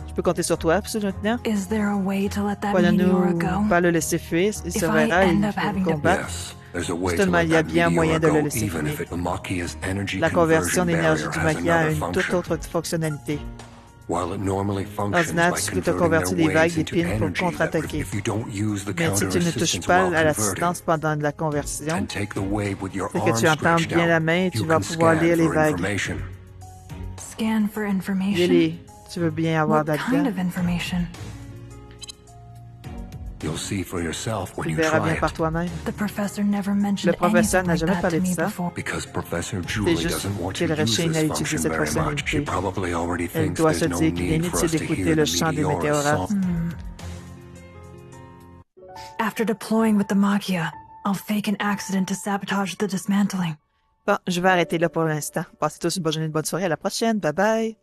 je peux compter sur toi, Monsieur le lieutenant? Is there a way to let that meteor Pourrions-nous go? pas le laisser fuir? Il se If I verra et end il up having faut to- combattre. Yes, there's a way to Seulement, let il y a that bien moyen meteor de le go, laisser even filer. if the Machia's energy La conversion conversion d'énergie barrier du has maquia a another une toute function. autre fonctionnalité. While it normally functions L'ordinaire, by tu peux te converting convertir their des vagues waves into d'épines pour energy, contre-attaquer. if you don't use the Mais si tu ne touches counter-assistance pas while à converting, l'assistance pendant la conversion, and take the wave with your c'est que arm tu entends stretched bien out, la main et tu you vas can pouvoir scan lire les for vagues. information. Scan for information? Lis-les. Tu veux bien avoir What kind là-dedans. of information? You'll see for yourself when Tu you verras try bien par it. toi-même. The professor never mentioned Le professeur anything n'a like jamais that parlé to de me ça. before. Because Professor Julie juste doesn't want to qu'elle use rechigne à this utiliser function cette very much. She fonctionnalité. probably already Elle thinks doit there's se no dire qu'il est need for us inutile to d'écouter hear le the chant des meteor météorates. song. After deploying with the Machia, I'll fake an accident to sabotage the dismantling. Bon, je vais arrêter là pour l'instant. Passez tous une bonne journée, une bonne soirée. À la prochaine. Bye bye.